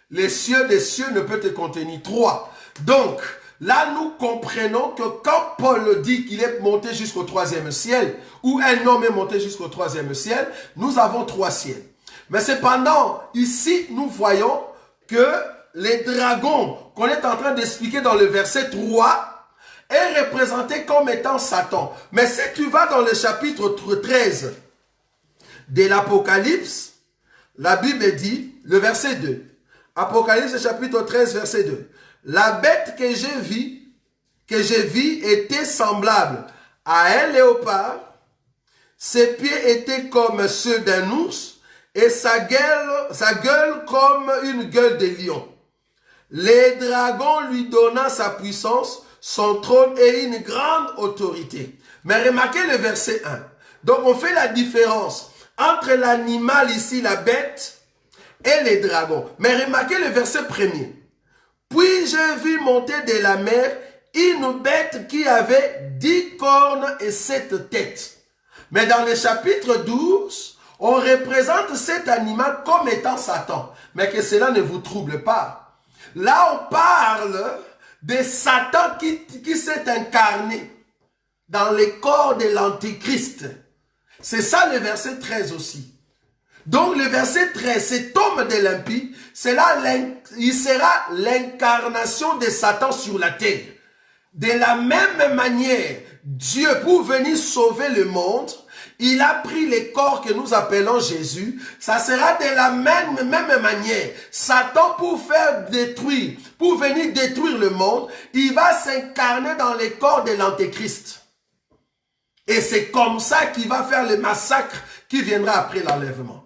des cieux ne peuvent te contenir. 3. Donc, là, nous comprenons que quand Paul dit qu'il est monté jusqu'au 3e ciel, ou un homme est monté jusqu'au 3e ciel, nous avons 3 ciels. Mais cependant, ici, nous voyons que les dragons qu'on est en train d'expliquer dans le verset 3 est représenté comme étant Satan. Mais si tu vas dans le chapitre 13 de l'Apocalypse, la Bible dit, le verset 2, Apocalypse chapitre 13, verset 2, la bête que j'ai vue était semblable à un léopard, ses pieds étaient comme ceux d'un ours, et sa gueule comme une gueule de lion. Les dragons lui donnant sa puissance, son trône et une grande autorité. Mais remarquez le verset 1. Donc on fait la différence entre l'animal ici, la bête, et les dragons. Mais remarquez le verset 1er. Puis j'ai vu monter de la mer une bête qui avait 10 cornes et 7 têtes. Mais dans le chapitre 12, on représente cet animal comme étant Satan. Mais que cela ne vous trouble pas. Là, on parle de Satan qui s'est incarné dans les corps de l'Antéchrist. C'est ça le verset 13 aussi. Donc le verset 13, cet homme de l'impie, il sera l'incarnation de Satan sur la terre. De la même manière, Dieu, pour venir sauver le monde, il a pris les corps que nous appelons Jésus. Ça sera de la même manière. Satan, pour venir détruire le monde, il va s'incarner dans les corps de l'Antéchrist. Et c'est comme ça qu'il va faire le massacre qui viendra après l'enlèvement.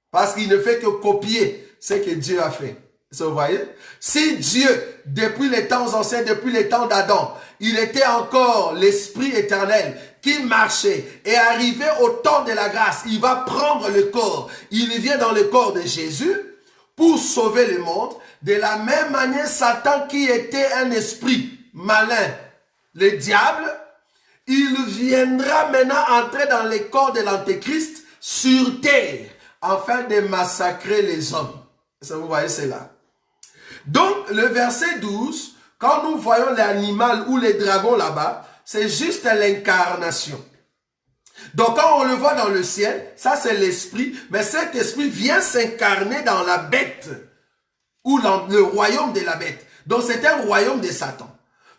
Parce qu'il ne fait que copier ce que Dieu a fait. Vous voyez? Si Dieu, depuis les temps anciens, depuis les temps d'Adam, il était encore l'Esprit éternel qui marchait et arrivé au temps de la grâce, il va prendre le corps. Il vient dans le corps de Jésus pour sauver le monde. De la même manière, Satan qui était un esprit malin, le diable, il viendra maintenant entrer dans les corps de l'Antéchrist sur terre afin de massacrer les hommes. Ça, vous voyez cela. Donc, le verset 12, quand nous voyons l'animal ou les dragons là-bas, c'est juste l'incarnation. Donc, quand on le voit dans le ciel, ça c'est l'esprit, mais cet esprit vient s'incarner dans la bête ou le royaume de la bête. Donc, c'est un royaume de Satan.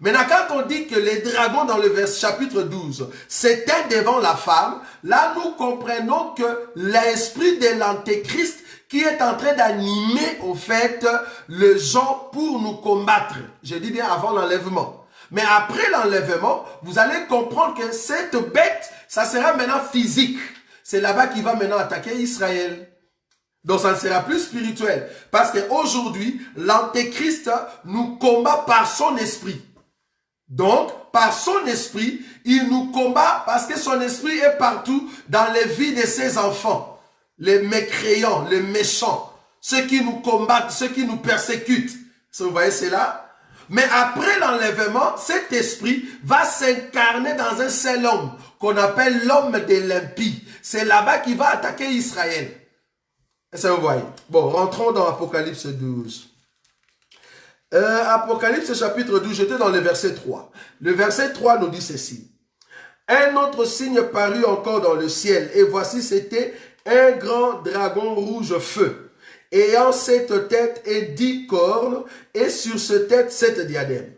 Maintenant, quand on dit que les dragons dans le chapitre 12 s'éteignent devant la femme, là nous comprenons que l'esprit de l'Antéchrist qui est en train d'animer au fait le gens pour nous combattre. Je dis bien avant l'enlèvement. Mais après l'enlèvement, vous allez comprendre que cette bête, ça sera maintenant physique. C'est là-bas qu'il va maintenant attaquer Israël. Donc ça ne sera plus spirituel. Parce qu'aujourd'hui, l'Antéchrist nous combat par son esprit. Donc, par son esprit, il nous combat parce que son esprit est partout dans les vies de ses enfants. Les mécréants, les méchants, ceux qui nous combattent, ceux qui nous persécutent. Vous voyez cela? Mais après l'enlèvement, cet esprit va s'incarner dans un seul homme qu'on appelle l'homme de l'impie. C'est là-bas qu'il va attaquer Israël. Est-ce que vous voyez? Bon, rentrons dans Apocalypse 12. Apocalypse chapitre 12, j'étais dans le verset 3. Le verset 3 nous dit ceci. Un autre signe parut encore dans le ciel, et voici c'était un grand dragon rouge feu, ayant 7 têtes et 10 cornes, et sur cette tête 7 diadèmes.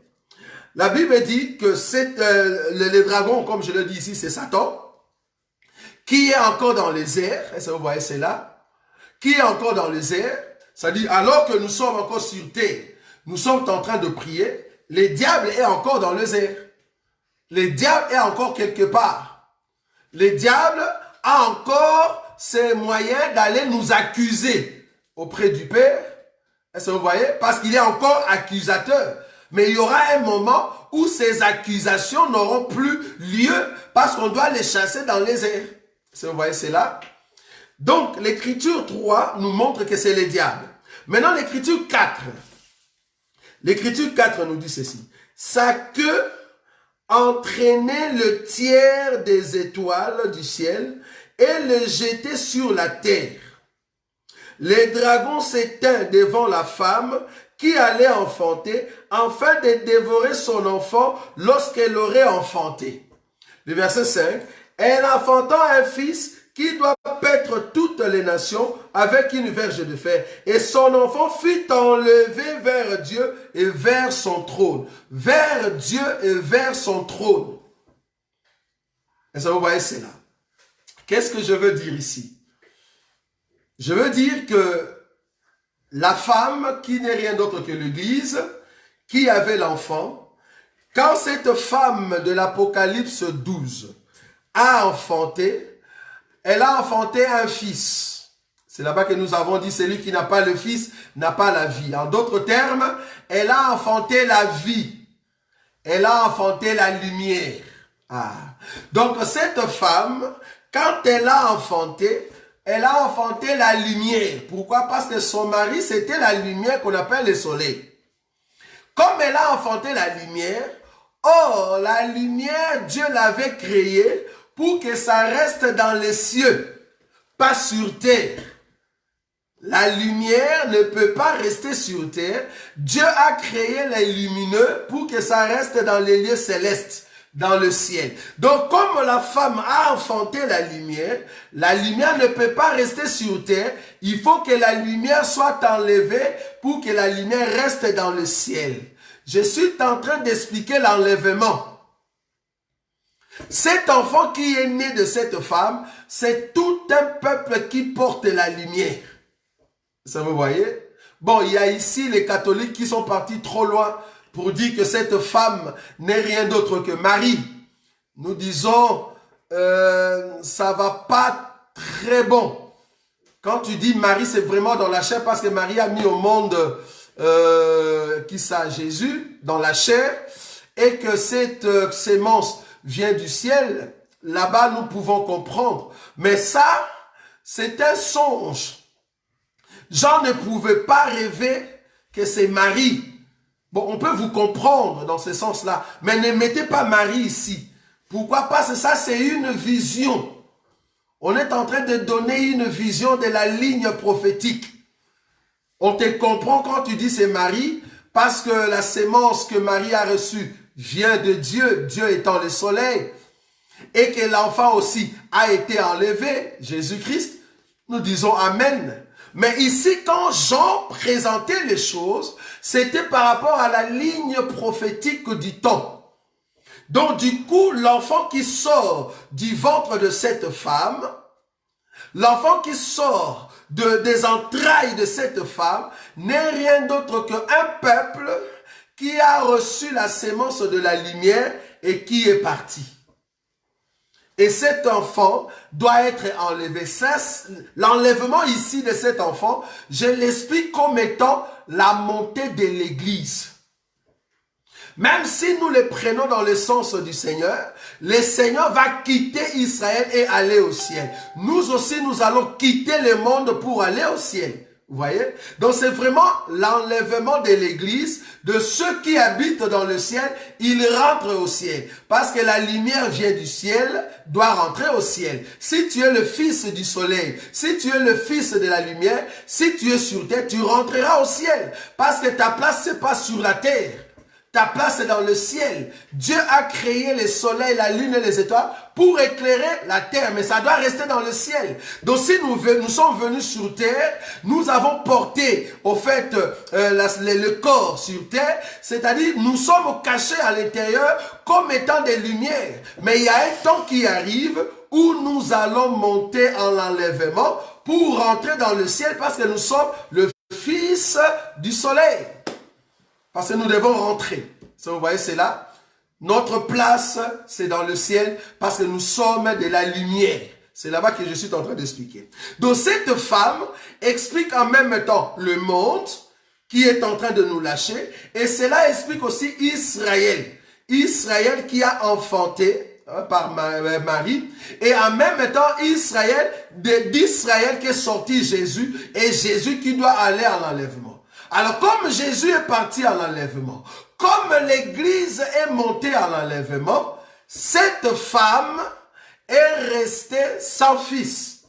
La Bible dit que les dragons, comme je le dis ici, c'est Satan, qui est encore dans les airs. Est-ce que vous voyez, c'est là? Qui est encore dans les airs. C'est-à-dire, alors que nous sommes encore sur terre, nous sommes en train de prier, le diable est encore dans les airs. Le diable est encore quelque part. Le diable a encore ses moyens d'aller nous accuser auprès du Père. Est-ce que vous voyez? Parce qu'il est encore accusateur. Mais il y aura un moment où ces accusations n'auront plus lieu parce qu'on doit les chasser dans les airs. Est-ce que vous voyez, c'est là? Donc, l'écriture 3 nous montre que c'est le diable. Maintenant, l'écriture 4. L'écriture 4 nous dit ceci. Sa queue entraînait le tiers des étoiles du ciel et le jetait sur la terre. Les dragons s'éteignent devant la femme qui allait enfanter afin de dévorer son enfant lorsqu'elle aurait enfanté. Le verset 5. Elle enfantant un fils qui doit paître toutes les nations avec une verge de fer. Et son enfant fut enlevé vers Dieu et vers son trône. Vers Dieu et vers son trône. Et ça, vous voyez, c'est là. Qu'est-ce que je veux dire ici? Je veux dire que la femme, qui n'est rien d'autre que l'Église, qui avait l'enfant, quand cette femme de l'Apocalypse 12 a enfanté, elle a enfanté un fils. C'est là-bas que nous avons dit, celui qui n'a pas le fils n'a pas la vie. En d'autres termes, elle a enfanté la vie. Elle a enfanté la lumière. Ah. Donc cette femme, quand elle a enfanté la lumière. Pourquoi? Parce que son mari, c'était la lumière qu'on appelle le soleil. Comme elle a enfanté la lumière, or la lumière, Dieu l'avait créée pour que ça reste dans les cieux, pas sur terre. La lumière ne peut pas rester sur terre. Dieu a créé les lumineux pour que ça reste dans les lieux célestes, dans le ciel. Donc, comme la femme a enfanté la lumière ne peut pas rester sur terre. Il faut que la lumière soit enlevée pour que la lumière reste dans le ciel. Je suis en train d'expliquer l'enlèvement. Cet enfant qui est né de cette femme, c'est tout un peuple qui porte la lumière. Ça vous voyez? Bon, il y a ici les catholiques qui sont partis trop loin pour dire que cette femme n'est rien d'autre que Marie. Nous disons, ça va pas très bon. Quand tu dis Marie, c'est vraiment dans la chair parce que Marie a mis au monde Jésus dans la chair et que cette sémence vient du ciel, là-bas nous pouvons comprendre. Mais ça, c'est un songe. Jean ne pouvait pas rêver que c'est Marie. Bon, on peut vous comprendre dans ce sens-là, mais ne mettez pas Marie ici. Pourquoi? Parce que ça, c'est une vision. On est en train de donner une vision de la ligne prophétique. On te comprend quand tu dis c'est Marie, parce que la sémence que Marie a reçue vient de Dieu, Dieu étant le soleil, et que l'enfant aussi a été enlevé, Jésus-Christ, nous disons Amen. Mais ici, quand Jean présentait les choses, c'était par rapport à la ligne prophétique du temps. Donc du coup, l'enfant qui sort du ventre de cette femme, l'enfant qui sort des entrailles de cette femme, n'est rien d'autre qu'un peuple qui a reçu la sémence de la lumière et qui est parti. Et cet enfant doit être enlevé. L'enlèvement ici de cet enfant, je l'explique comme étant la montée de l'Église. Même si nous le prenons dans le sens du Seigneur, le Seigneur va quitter Israël et aller au ciel. Nous aussi, nous allons quitter le monde pour aller au ciel. Vous voyez? Donc c'est vraiment l'enlèvement de l'église, de ceux qui habitent dans le ciel, ils rentrent au ciel. Parce que la lumière vient du ciel, doit rentrer au ciel. Si tu es le fils du soleil, si tu es le fils de la lumière, si tu es sur terre, tu rentreras au ciel. Parce que ta place, c'est pas sur la terre. Ta place est dans le ciel. Dieu a créé le soleil, la lune et les étoiles pour éclairer la terre, mais ça doit rester dans le ciel. Donc si nous sommes venus sur terre, nous avons porté au fait le corps sur terre, c'est-à-dire nous sommes cachés à l'intérieur comme étant des lumières. Mais il y a un temps qui arrive où nous allons monter en enlèvement pour rentrer dans le ciel parce que nous sommes le fils du soleil. Parce que nous devons rentrer. Ça, vous voyez, c'est là. Notre place, c'est dans le ciel parce que nous sommes de la lumière. C'est là-bas que je suis en train d'expliquer. Donc, cette femme explique en même temps le monde qui est en train de nous lâcher. Et cela explique aussi Israël. Israël qui a enfanté par Marie. Et en même temps, Israël, d'Israël qui est sorti Jésus. Et Jésus qui doit aller en enlèvement. Alors, comme Jésus est parti en enlèvement, comme l'Église est montée en enlèvement, cette femme est restée sans fils.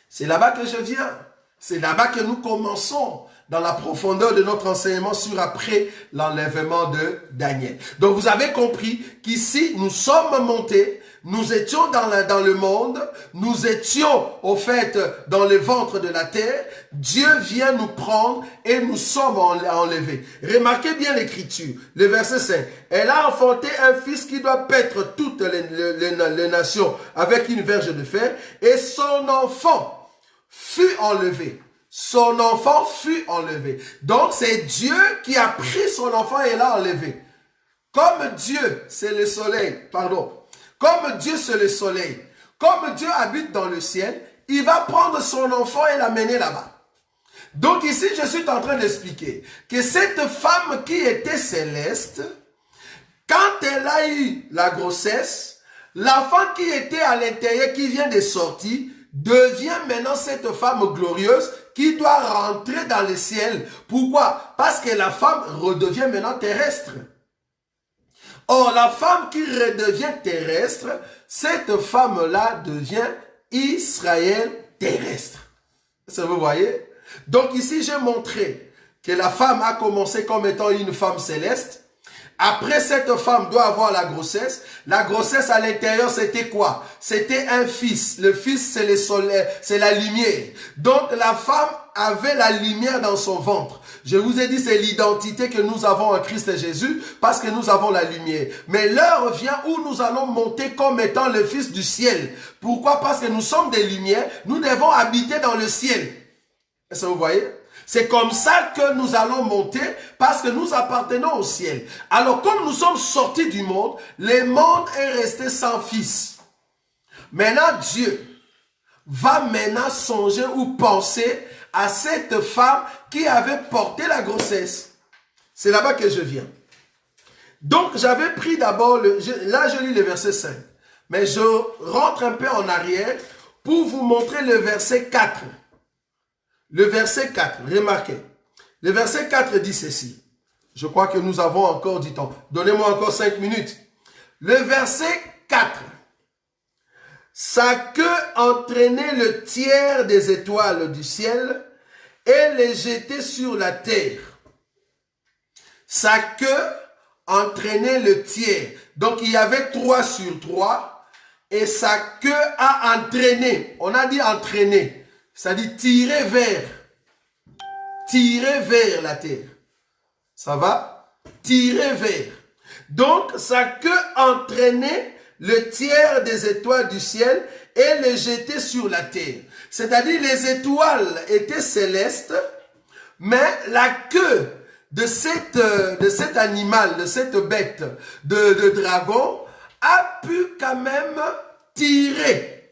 C'est là-bas que je viens. C'est là-bas que nous commençons dans la profondeur de notre enseignement sur après l'enlèvement de Daniel. Donc, vous avez compris qu'ici, nous sommes montés. Nous étions dans le monde, nous étions au fait dans le ventre de la terre. Dieu vient nous prendre et nous sommes enlevés. Remarquez bien l'écriture, le verset 5. Elle a enfanté un fils qui doit paître toutes les nations avec une verge de fer et son enfant fut enlevé. Son enfant fut enlevé. Donc c'est Dieu qui a pris son enfant et l'a enlevé. Comme Dieu, c'est le soleil, pardon. Comme Dieu c'est le soleil, comme Dieu habite dans le ciel, il va prendre son enfant et l'amener là-bas. Donc ici, je suis en train d'expliquer que cette femme qui était céleste, quand elle a eu la grossesse, l'enfant qui était à l'intérieur, qui vient de sortir, devient maintenant cette femme glorieuse qui doit rentrer dans le ciel. Pourquoi? Parce que la femme redevient maintenant terrestre. Or, la femme qui redevient terrestre, cette femme-là devient Israël terrestre. Ça, vous voyez? Donc ici, j'ai montré que la femme a commencé comme étant une femme céleste. Après, cette femme doit avoir la grossesse. La grossesse à l'intérieur, c'était quoi? C'était un fils. Le fils, c'est le soleil, c'est la lumière. Donc, la femme avait la lumière dans son ventre. Je vous ai dit, c'est l'identité que nous avons en Christ Jésus parce que nous avons la lumière. Mais l'heure vient où nous allons monter comme étant le fils du ciel. Pourquoi? Parce que nous sommes des lumières. Nous devons habiter dans le ciel. Est-ce que vous voyez? C'est comme ça que nous allons monter parce que nous appartenons au ciel. Alors, comme nous sommes sortis du monde, le monde est resté sans fils. Maintenant, Dieu va maintenant songer ou penser à cette femme qui avait porté la grossesse. C'est là-bas que je viens. Donc, j'avais pris d'abord, là je lis le verset 5. Mais je rentre un peu en arrière pour vous montrer le verset 4. Le verset 4, remarquez. Le verset 4 dit ceci. Je crois que nous avons encore du temps. Donnez-moi encore 5 minutes. Le verset 4. Sa queue entraînait le tiers des étoiles du ciel et les jetait sur la terre. Sa queue entraînait le tiers. Donc il y avait 3 sur 3 et sa queue a entraîné. On a dit entraîner. C'est-à-dire tirer vers la terre. Ça va? Tirer vers. Donc, sa queue entraînait le tiers des étoiles du ciel et les jetait sur la terre. C'est-à-dire, les étoiles étaient célestes, mais la queue de cet animal, de cette bête de dragon, a pu quand même tirer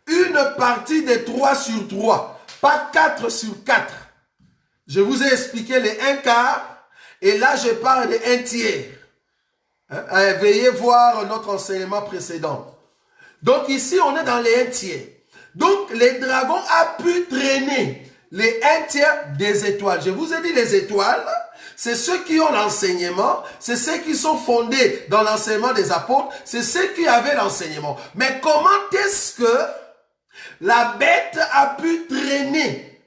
une partie des 3 sur 3, pas 4 sur 4. Je vous ai expliqué les 1 quart, et là je parle de 1 tiers. Veuillez voir notre enseignement précédent. Donc ici on est dans les 1 tiers. Donc, les dragons ont pu traîner les 1/3 des étoiles. Je vous ai dit, les étoiles, c'est ceux qui ont l'enseignement, c'est ceux qui sont fondés dans l'enseignement des apôtres, c'est ceux qui avaient l'enseignement. Mais comment est-ce que la bête a pu traîner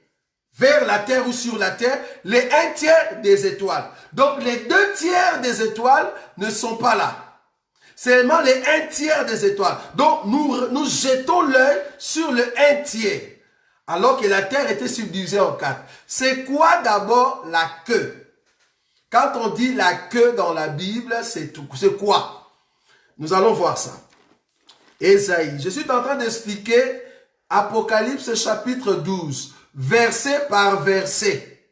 vers la terre ou sur la terre les 1/3 des étoiles? Donc les 2/3 des étoiles ne sont pas là. Seulement les 1/3 des étoiles. Donc nous jetons l'œil sur le 1/3. Alors que la terre était subdivisée en 4. C'est quoi d'abord la queue? Quand on dit la queue dans la Bible, c'est quoi? Nous allons voir ça. Ésaïe. Je suis en train d'expliquer Apocalypse chapitre 12, verset par verset.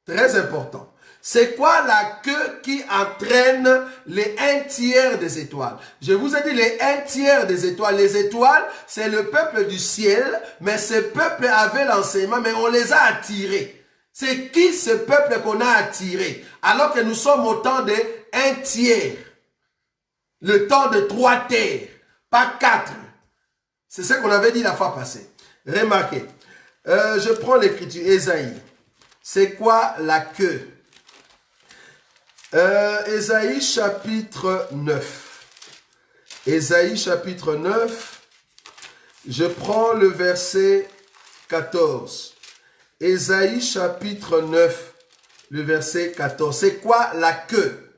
Très important. C'est quoi la queue qui entraîne les 1/3 des étoiles? Je vous ai dit les 1/3 des étoiles. Les étoiles, c'est le peuple du ciel, mais ce peuple avait l'enseignement, mais on les a attirés. C'est qui ce peuple qu'on a attiré? Alors que nous sommes au temps de 1/3. Le temps de 3 terres, pas 4. C'est ce qu'on avait dit la fois passée. Remarquez. Je prends l'écriture, Ésaïe. C'est quoi la queue? Ésaïe chapitre 9. Ésaïe chapitre 9. Je prends le verset 14. Ésaïe chapitre 9, le verset 14. C'est quoi la queue?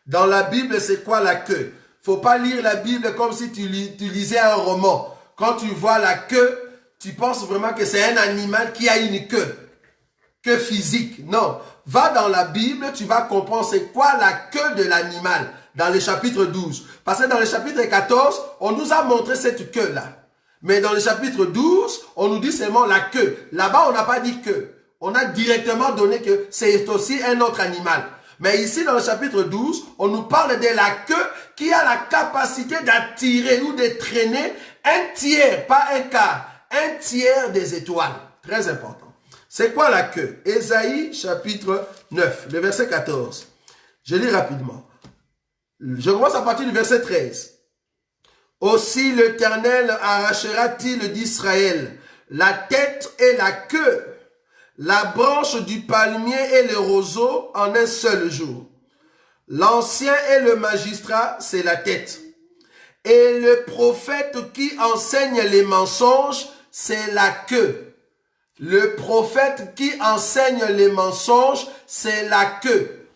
Dans la Bible, c'est quoi la queue? Faut pas lire la Bible comme si tu lisais un roman. Quand tu vois la queue, tu penses vraiment que c'est un animal qui a une queue physique. Non. Va dans la Bible, tu vas comprendre c'est quoi la queue de l'animal dans le chapitre 12. Parce que dans le chapitre 14, on nous a montré cette queue-là. Mais dans le chapitre 12, on nous dit seulement la queue. Là-bas, on n'a pas dit queue. On a directement donné que c'est aussi un autre animal. Mais ici, dans le chapitre 12, on nous parle de la queue qui a la capacité d'attirer ou de traîner 1/3, pas un quart, 1/3 des étoiles. Très important. C'est quoi la queue? Ésaïe chapitre 9, le verset 14. Je lis rapidement. Je commence à partir du verset 13. Aussi l'Éternel arrachera-t-il d'Israël la tête et la queue, la branche du palmier et le roseau en un seul jour. L'ancien et le magistrat, c'est la tête. Et le prophète qui enseigne les mensonges, c'est la queue. Le prophète qui enseigne les mensonges, c'est la queue.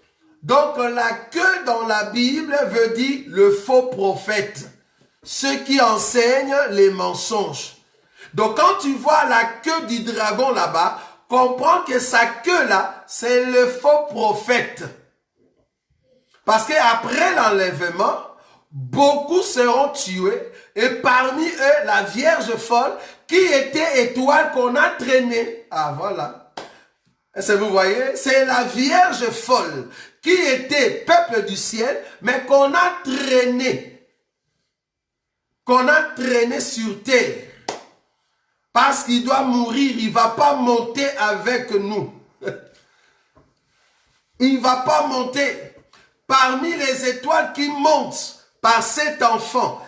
Donc la queue dans la Bible veut dire le faux prophète. Ceux qui enseignent les mensonges. Donc quand tu vois la queue du dragon là-bas, comprends que sa queue là, c'est le faux prophète. Parce qu'après l'enlèvement, beaucoup seront tués et parmi eux, la Vierge folle qui était étoile qu'on a traînée. Ah voilà. Est-ce que vous voyez? C'est la Vierge folle qui était peuple du ciel, mais qu'on a traîné. Qu'on a traîné sur terre. Parce qu'il doit mourir, il ne va pas monter avec nous. Il ne va pas monter. Parmi les étoiles qui montent par cet enfant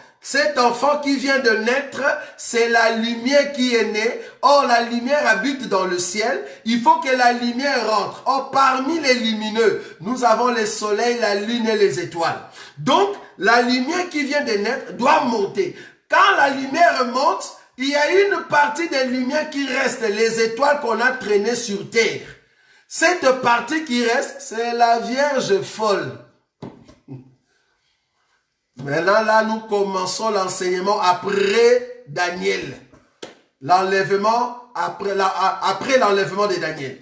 qui vient de naître, c'est la lumière qui est née. Or, la lumière habite dans le ciel. Il faut que la lumière rentre. Or, parmi les lumineux, nous avons le soleil, la lune et les étoiles. Donc, la lumière qui vient de naître doit monter. Quand la lumière monte, il y a une partie des lumières qui reste, les étoiles qu'on a traînées sur terre. Cette partie qui reste, c'est la Vierge folle. Maintenant, là, nous commençons l'enseignement après Daniel. L'enlèvement, après l'enlèvement de Daniel.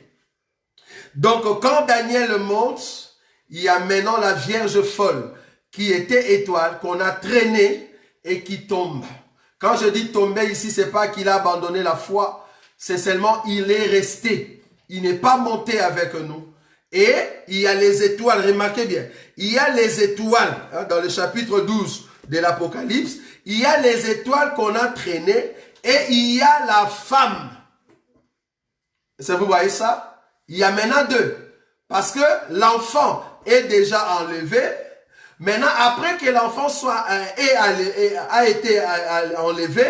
Donc, quand Daniel monte, il y a maintenant la Vierge folle qui était étoile, qu'on a traînée et qui tombe. Quand je dis tomber ici, c'est pas qu'il a abandonné la foi, c'est seulement il est resté. Il n'est pas monté avec nous. Et il y a les étoiles, remarquez bien, il y a les étoiles, hein, dans le chapitre 12 de l'Apocalypse, il y a les étoiles qu'on a traînées et il y a la femme. Est-ce que vous voyez ça? Il y a maintenant deux. Parce que l'enfant est déjà enlevé. Maintenant, après que l'enfant a été enlevé,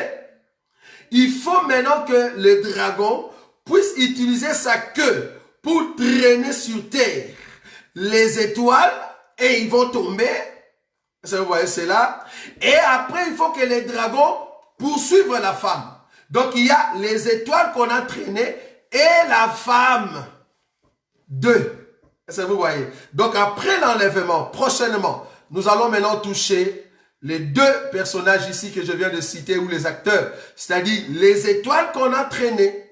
il faut maintenant que le dragon puisse utiliser sa queue pour traîner sur terre les étoiles et ils vont tomber. Vous voyez cela. Et après, il faut que les dragons poursuivent la femme. Donc, il y a les étoiles qu'on a traînées et la femme. Deux. Vous voyez. Donc, après l'enlèvement, prochainement, nous allons maintenant toucher les deux personnages ici que je viens de citer, ou les acteurs. C'est-à-dire les étoiles qu'on a traînées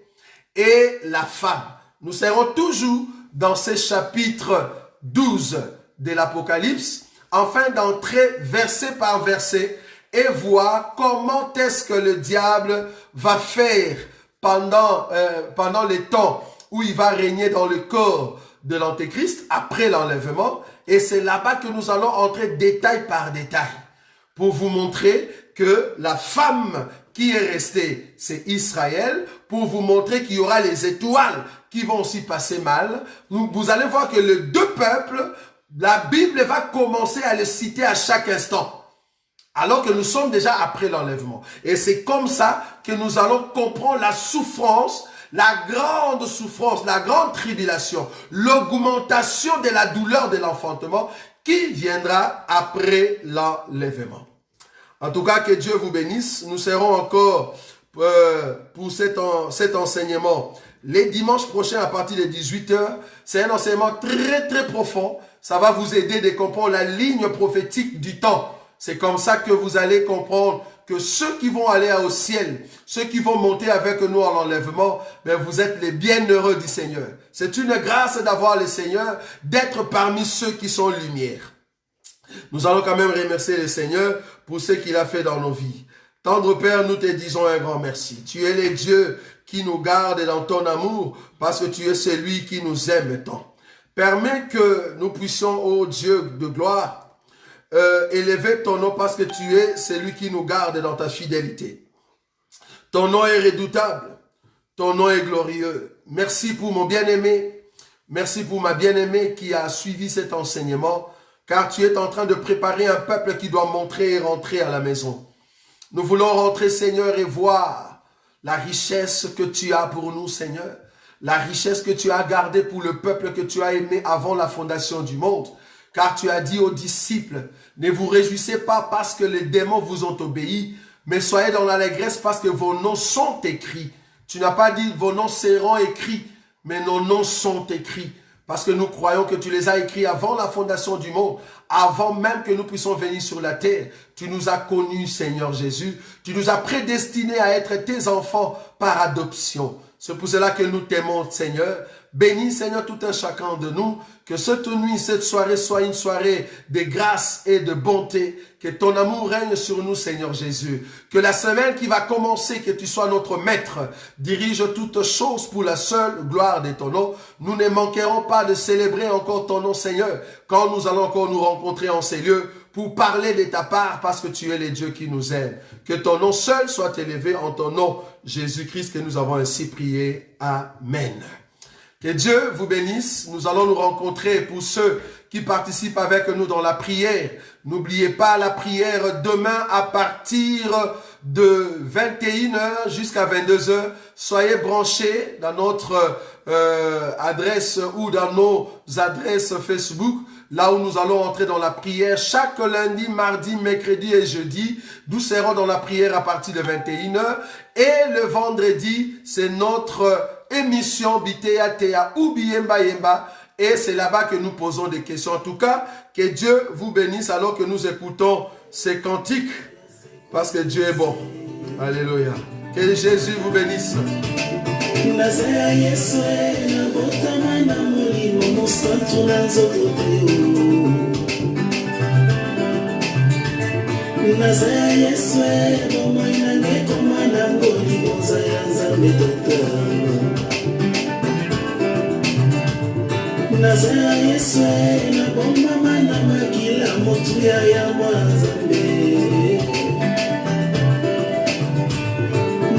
et la femme. Nous serons toujours dans ces chapitres 12 de l'Apocalypse, afin d'entrer verset par verset et voir comment est-ce que le diable va faire pendant les temps où il va régner dans le corps de l'Antéchrist après l'enlèvement. Et c'est là-bas que nous allons entrer détail par détail pour vous montrer que la femme qui est restée, c'est Israël, pour vous montrer qu'il y aura les étoiles qui vont aussi passer mal. Vous allez voir que les deux peuples, la Bible va commencer à les citer à chaque instant, alors que nous sommes déjà après l'enlèvement. Et c'est comme ça que nous allons comprendre la souffrance, la grande souffrance, la grande tribulation, l'augmentation de la douleur de l'enfantement qui viendra après l'enlèvement. En tout cas, que Dieu vous bénisse. Nous serons encore pour cet enseignement les dimanches prochains à partir de 18 h. C'est un enseignement très très profond. Ça va vous aider de comprendre la ligne prophétique du temps. C'est comme ça que vous allez comprendre que ceux qui vont aller au ciel, ceux qui vont monter avec nous en enlèvement, ben vous êtes les bienheureux du Seigneur. C'est une grâce d'avoir le Seigneur, d'être parmi ceux qui sont lumière. Nous allons quand même remercier le Seigneur pour ce qu'il a fait dans nos vies. Tendre Père, nous te disons un grand merci. Tu es le Dieu qui nous garde dans ton amour parce que tu es celui qui nous aime tant. Permets que nous puissions, ô Dieu de gloire, élever ton nom parce que tu es celui qui nous garde dans ta fidélité. Ton nom est redoutable, ton nom est glorieux. Merci pour mon bien-aimé, merci pour ma bien-aimée qui a suivi cet enseignement, car tu es en train de préparer un peuple qui doit montrer et rentrer à la maison. Nous voulons rentrer, Seigneur, et voir la richesse que tu as pour nous, Seigneur. La richesse que tu as gardée pour le peuple que tu as aimé avant la fondation du monde. Car tu as dit aux disciples, ne vous réjouissez pas parce que les démons vous ont obéi, mais soyez dans l'allégresse parce que vos noms sont écrits. Tu n'as pas dit vos noms seront écrits, mais nos noms sont écrits. Parce que nous croyons que tu les as écrits avant la fondation du monde, avant même que nous puissions venir sur la terre. Tu nous as connus, Seigneur Jésus. Tu nous as prédestinés à être tes enfants par adoption. C'est pour cela que nous t'aimons, Seigneur. Bénis, Seigneur, tout un chacun de nous. Que cette nuit, cette soirée soit une soirée de grâce et de bonté. Que ton amour règne sur nous, Seigneur Jésus. Que la semaine qui va commencer, que tu sois notre maître. Dirige toutes choses pour la seule gloire de ton nom. Nous ne manquerons pas de célébrer encore ton nom, Seigneur, quand nous allons encore nous rencontrer en ces lieux pour parler de ta part parce que tu es le Dieu qui nous aime. Que ton nom seul soit élevé en ton nom, Jésus-Christ, que nous avons ainsi prié. Amen. Que Dieu vous bénisse. Nous allons nous rencontrer pour ceux qui participent avec nous dans la prière. N'oubliez pas la prière demain à partir de 21 h jusqu'à 22 h. Soyez branchés dans notre adresse ou dans nos adresses Facebook, là où nous allons entrer dans la prière chaque lundi, mardi, mercredi et jeudi. Nous serons dans la prière à partir de 21 h. Et le vendredi, c'est notre émission Bitea Tea ou Biemba Yemba. Et c'est là-bas que nous posons des questions. En tout cas, que Dieu vous bénisse alors que nous écoutons ces cantiques. Parce que Dieu est bon. Alléluia. Que Jésus vous bénisse. Nazaya Yesu na bomba mana makila motu ya Nzambe.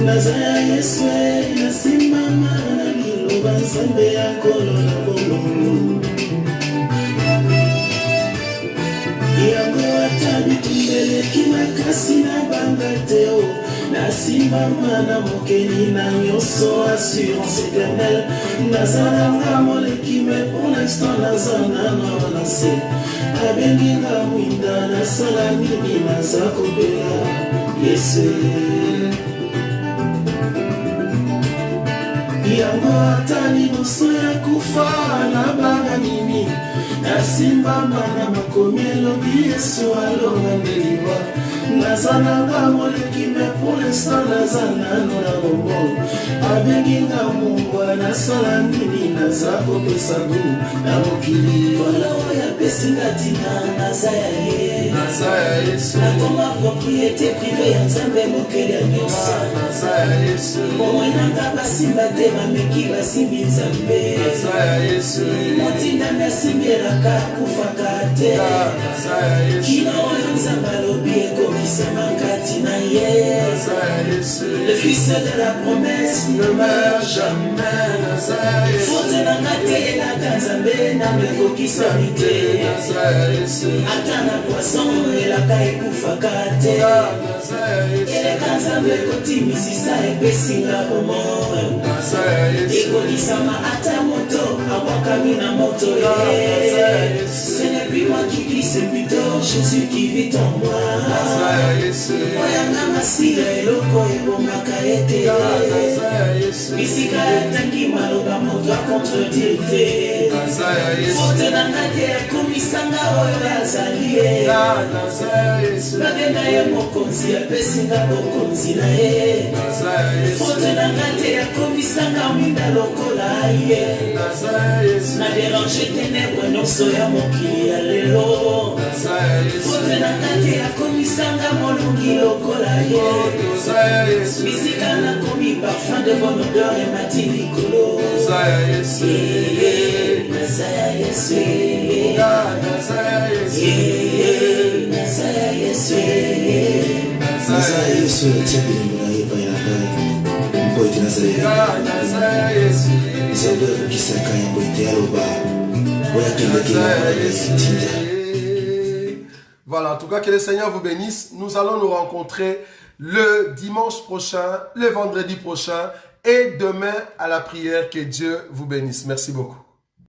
Nazaya Yesu na simama na liloba Nzambe ya kolo na bomo. Yango atabi tumbele kimakasi na bangateo nasimama na mokeli na nyonso assurance éternelle nazalanga moleki mais pour l'instant naza nano na se abenginga mwinda nasala nini naza kobela Yesu yango ata liboso ya kufa nabanga nini nasimbama na makomi elobi Yesu alonga ndeliwa naza nanga moleki mais pour l'instant naza nano na bongo abenginga mungwa nasala nini naza kopesa gu na mokili wana oyo apesinga ntina naza ya ye nakoma propriété privé ya nzambe mokeli ya nyonso bomwenanga basimba te bameki basimbi nzambe motinda asimbielaka kufaka te kino oyo nzambe alobi ekomisamaka ntina ye le fils de la promesse ne meurt jamais faute nanga te elaka nzambe nano ekokisami te ata na poisson elaka ekufaka te eleka nzambe ekotimisisa epesinga bomoi ekolisama ata moto abwakami na moto ye ce n'est plus moi qui vis c'est plutôt Jésus qui vit en moi oyanga masira eloko ebomaka ete bisika etangi maloba moto akontredire te fote nanga te akomisanga oyo azali ye babenga ye mokonzi apesinga bokonzi na ye fote nanga te akomisanga mwinda lokola ye na dérange ténèbre nyonso ya mokili ya lelo fote nanga te akomisanga molongi lokola ye bisika nakomi parfum de bonne odeur emati likolo Nazaya Yesu Nazaya Yesu Nazaya Yesu tiabili muna yepa inakai mpo iti Nazaya Yesu Nzambe kukisaka yambo iti aloba Oya kendeke tinda. Voilà, en tout cas, que le Seigneur vous bénisse. Nous allons nous rencontrer le dimanche prochain, le vendredi prochain et demain à la prière. Que Dieu vous bénisse. Merci beaucoup.